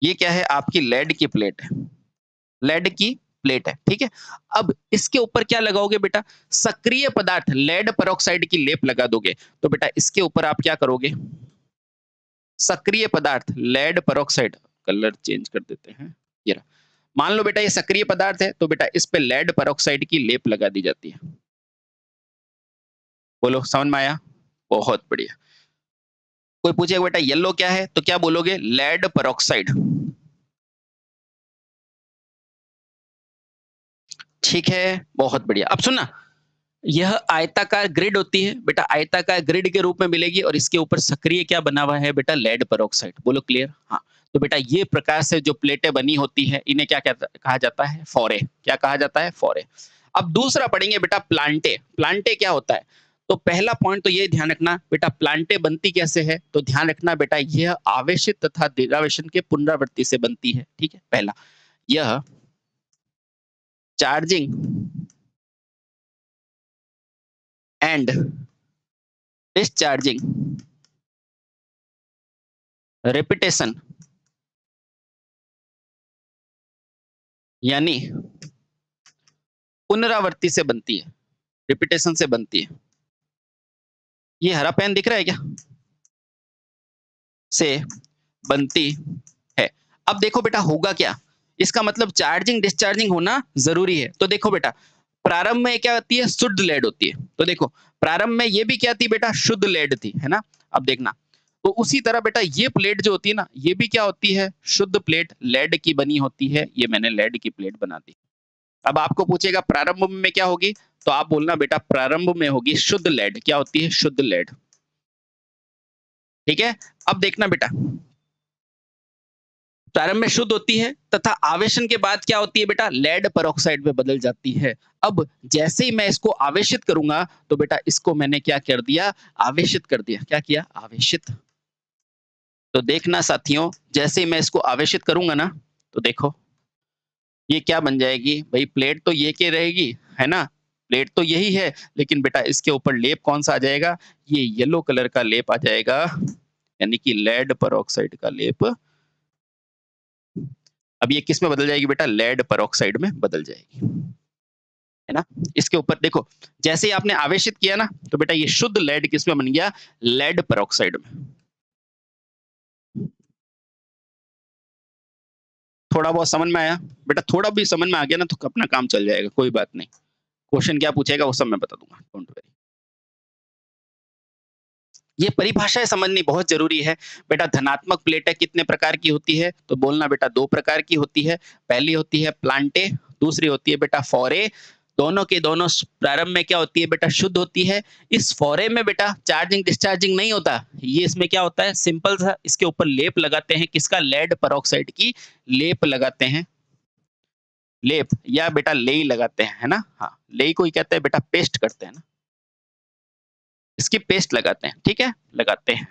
ये क्या है? आपकी लेड की प्लेट है। लेड की प्लेट है, ठीक है? अब इसके ऊपर क्या लगाओगे बेटा? सक्रिय पदार्थ लेड पेरोक्साइड की लेप लगा दोगे। तो बेटा इसके ऊपर आप क्या करोगे? सक्रिय पदार्थ लेड पेरोक्साइड, कलर चेंज कर देते हैं। ये रहा। मान लो बेटा ये सक्रिय पदार्थ है, तो बेटा इस पे लेड पेरोक्साइड की लेप लगा दी जाती है। बोलो समझ में आया? बहुत बढ़िया। कोई पूछेगा बेटा येलो क्या है? तो क्या बोलोगे? Lead peroxide. ठीक है, बहुत बढ़िया। अब सुनना, यह आयताकार ग्रिड होती है बेटा, आयताकार ग्रिड के रूप में मिलेगी और इसके ऊपर सक्रिय क्या बना हुआ है बेटा? Lead peroxide. बोलो क्लियर? हाँ। तो बेटा ये प्रकार से जो प्लेटें बनी होती है इन्हें क्या कहा जाता है? फोरे। क्या कहा जाता है? फोरे। अब दूसरा पढ़ेंगे बेटा प्लांटे। प्लांटे क्या होता है? तो पहला पॉइंट तो ये ध्यान रखना बेटा, प्लांटे बनती कैसे है? तो ध्यान रखना बेटा, यह आवेशित तथा डेरावेशन के पुनरावृत्ति से बनती है। ठीक है? पहला, यह चार्जिंग एंड डिस्चार्जिंग रेपिटेशन यानी पुनरावृत्ति से बनती है, रिपीटेशन से बनती है। ये हरा पेन दिख रहा है क्या? से बनती है। अब देखो बेटा होगा क्या? इसका मतलब चार्जिंग डिस्चार्जिंग होना जरूरी है। तो देखो बेटा, प्रारंभ में क्या होती है? शुद्ध लेड होती है। तो देखो प्रारंभ में ये भी क्या थी बेटा? शुद्ध लेड थी, है ना? अब देखना, तो उसी तरह बेटा ये प्लेट जो होती है ना, ये भी क्या होती है? शुद्ध प्लेट लेड की बनी होती है। ये मैंने लेड की प्लेट बना दी। अब आपको पूछेगा प्रारंभ में क्या होगी? तो आप बोलना बेटा प्रारंभ में होगी शुद्ध लेड। क्या होती है? शुद्ध लेड। ठीक है? अब देखना बेटा, प्रारंभ में शुद्ध होती है तथा आवेशन के बाद क्या होती है बेटा? लेड पेरोक्साइड में बदल जाती है। अब जैसे ही मैं इसको आवेशित करूंगा तो बेटा इसको मैंने क्या कर दिया? आवेशित कर दिया। क्या किया? आवेशित। तो देखना साथियों, जैसे ही मैं इसको आवेशित करूंगा ना, तो देखो ये क्या बन जाएगी? भाई प्लेट तो ये की रहेगी, है ना? प्लेट तो यही है, लेकिन बेटा इसके ऊपर लेप कौन सा आ जाएगा? ये येलो कलर का लेप आ जाएगा, यानी कि लेड पेरोक्साइड का लेप। अब ये किस में बदल जाएगी बेटा? लेड पेरोक्साइड में बदल जाएगी, है ना? इसके ऊपर देखो, जैसे ही आपने आवेशित किया ना, तो बेटा ये शुद्ध लेड किस में बन गया? लेड पेरोक्साइड में। थोड़ा बहुत समझ में आया? बेटा थोड़ा भी समझ में आ गया ना तो अपना काम चल जाएगा, कोई बात नहीं। क्वेश्चन क्या पूछेगा वो सब मैं बता दूंगा, डोंट वरी। ये परिभाषाएं समझनी बहुत जरूरी है बेटा। धनात्मक प्लेटें कितने प्रकार की होती है? तो बोलना बेटा 2 प्रकार की होती है। पहली होती है प्लांटे, दूसरी होती है बेटा फोरे। दोनों के दोनों प्रारंभ में क्या होती है बेटा? शुद्ध होती है। इस फोरे में बेटा चार्जिंग डिस्चार्जिंग नहीं होता। ये इसमें क्या होता है? सिंपल सा इसके ऊपर लेप लगाते हैं। किसका? लेड पेरोक्साइड की लेप लगाते हैं। लेप या बेटा लेई लगाते हैं, है ना? हाँ, लेई को ही कहते हैं बेटा, पेस्ट करते हैं ना, इसकी पेस्ट लगाते हैं। ठीक है? लगाते हैं।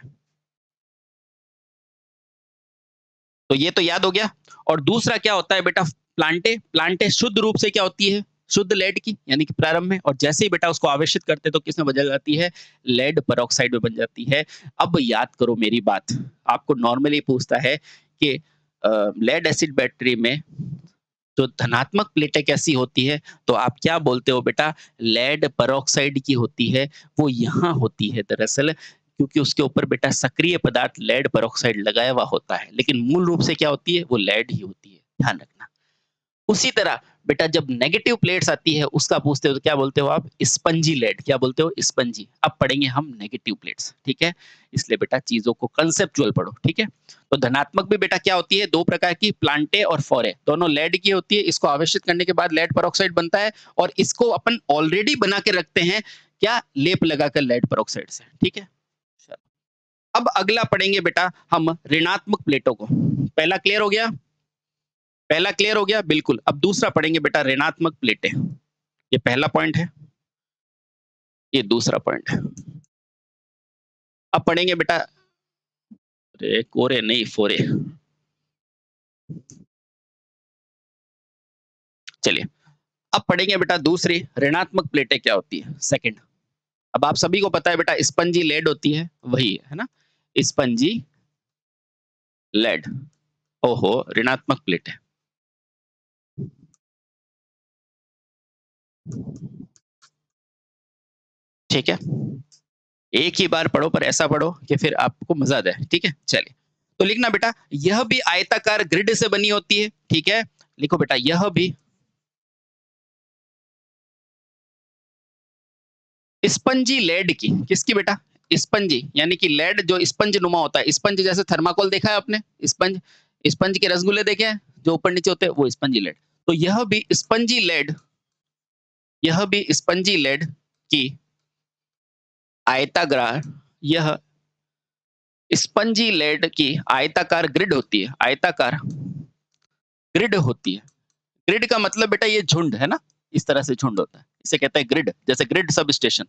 तो ये तो याद हो गया। और दूसरा क्या होता है बेटा? प्लांटे। प्लांटे शुद्ध रूप से क्या होती है? शुद्ध लेड की, यानी कि प्रारंभ में, और जैसे ही बेटा उसको आवेशित करते हैं तो किसमें बदल जाती है? लेड पेरोक्साइड में बन जाती है। अब याद करो मेरी बात, आपको नॉर्मली पूछता है कि लेड एसिड बैटरी में जो धनात्मक प्लेटें कैसी होती है, तो आप क्या बोलते हो बेटा? लेड पेरोक्साइड की होती है। वो यहाँ होती है दरअसल, क्योंकि उसके ऊपर बेटा सक्रिय पदार्थ लेड पेरोक्साइड लगाया हुआ होता है, लेकिन मूल रूप से क्या होती है? वो लेड ही होती है, ध्यान रखना। उसी तरह बेटा जब नेगेटिव प्लेट्स आती है उसका पूछते हो तो क्या बोलते हो आप? Spongy lead. क्या बोलते हो? स्पंजी। अब पढ़ेंगे हम नेगेटिव प्लेट्स, ठीक है? इसलिए बेटा चीजों को कंसेप्चुअल पढ़ो, ठीक है? तो धनात्मक भी बेटा क्या होती है? 2 प्रकार की, प्लांटे और फोरे। दोनों लेड की होती है। इसको आवेशित करने के बाद लेड पेरोक्साइड बनता है, और इसको अपन ऑलरेडी बना के रखते हैं क्या? लेप लगाकर लेड पेरोक्साइड से, ठीक है? अब अगला पढ़ेंगे बेटा हम ऋणात्मक प्लेटों को। पहला क्लियर हो गया? पहला क्लियर हो गया? बिल्कुल। अब दूसरा पढ़ेंगे बेटा ऋणात्मक प्लेटें। ये पहला पॉइंट है, ये दूसरा पॉइंट है। अब पढ़ेंगे बेटा, अरे कोरे नहीं फोरे। चलिए, अब पढ़ेंगे बेटा दूसरी ऋणात्मक प्लेटें क्या होती है, सेकंड। अब आप सभी को पता है बेटा स्पंजी लेड होती है, वही है ना, स्पंजी लेड। ओहो, ऋणात्मक प्लेट है। ठीक है, एक ही बार पढ़ो पर ऐसा पढ़ो कि फिर आपको मजा आ जाए। ठीक है, चलिए तो लिखना बेटा यह भी आयताकार ग्रिड से बनी होती है। ठीक है, लिखो बेटा यह भी स्पंजी लेड की, किसकी बेटा, स्पंजी यानी कि लेड जो स्पंज नुमा होता है, स्पंज जैसे थर्माकोल देखा है आपने, स्पंज, स्पंज के रसगुल्ले देखे हैं जो ऊपर नीचे होते हैं, वो स्पंजी लेड। तो यह भी स्पंजी लेड, यह भी स्पंजी लेड की आयताकार, यह स्पंजी लेड की आयताकार ग्रिड होती है, आयताकार ग्रिड होती है। ग्रिड का मतलब बेटा ये झुंड है ना, इस तरह से झुंड होता है, इसे कहते हैं ग्रिड, जैसे ग्रिड सब स्टेशन।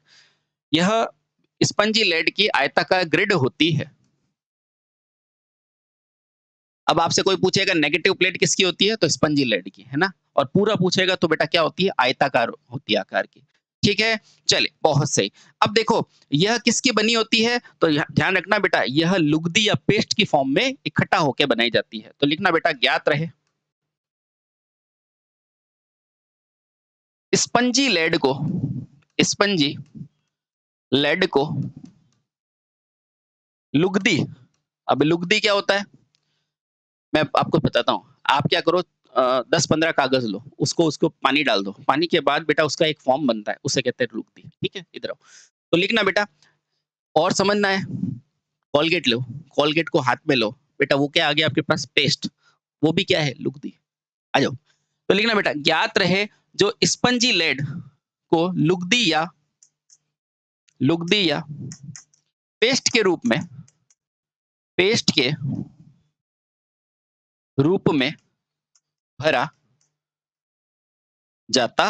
यह स्पंजी लेड की आयताकार ग्रिड होती है। अब आपसे कोई पूछेगा नेगेटिव प्लेट किसकी होती है, तो स्पंजी लेड की, है ना। और पूरा पूछेगा तो बेटा क्या होती है, आयताकार होती है आकार की। ठीक है, चले बहुत सही। अब देखो यह किसकी बनी होती है, तो ध्यान रखना बेटा यह लुगदी या पेस्ट की फॉर्म में इकट्ठा होकर बनाई जाती है। तो लिखना बेटा ज्ञात रहे स्पंजी लेड को, स्पंजी लेड को लुगदी। अब लुगदी क्या होता है, मैं आपको बताता हूँ। आप क्या करो, 10-15 कागज लो, उसको उसको पानी डाल दो, पानी के बाद बेटा उसका एक फॉर्म बनता है, उसे कहते हैं लुगदी। ठीक है, इधर आओ। तो लिखना बेटा, और समझना है, कोलगेट लो, कोलगेट को हाथ में लो बेटा, वो क्या आ गया आपके पास, पेस्ट, वो भी क्या है, लुगदी। आ जाओ। तो लिखना बेटा ज्ञात रहे जो स्पंजी लेड को लुगदी या पेस्ट के रूप में, पेस्ट के रूप में भरा जाता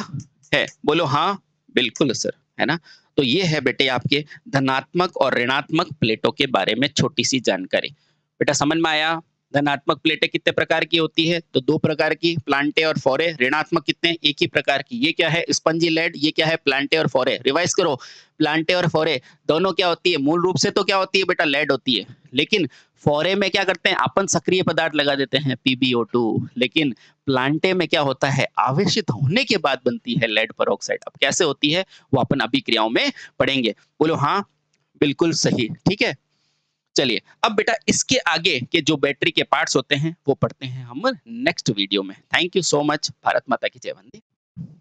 है। बोलो हाँ, बिल्कुल सर, है ना। तो ये है बेटे आपके धनात्मक और ऋणात्मक प्लेटों के बारे में छोटी सी जानकारी। बेटा समझ में आया, धनात्मक प्लेटें कितने प्रकार की होती है, तो 2 प्रकार की, प्लांटे और फोरे। ऋणात्मक कितने, एक ही प्रकार की। ये क्या है, स्पंजी लेड, ये क्या है, प्लांटे और फोरे। रिवाइज करो, प्लांटे और फोरे दोनों क्या होती है, मूल रूप से तो क्या होती है बेटा, लेड होती है, लेकिन फोरे में क्या करते हैं अपन, सक्रिय पदार्थ लगा देते हैं, PbO2। लेकिन प्लांटे में क्या होता है, आवेशित होने के बाद बनती है लेड पेरोक्साइड। अब कैसे होती है वो अपन अभिक्रियाओं में पढ़ेंगे। बोलो हाँ, बिल्कुल सही। ठीक है, चलिए अब बेटा इसके आगे के जो बैटरी के पार्ट्स होते हैं वो पढ़ते हैं हम नेक्स्ट वीडियो में। Thank you so much. Bharat माता की जय। वंदे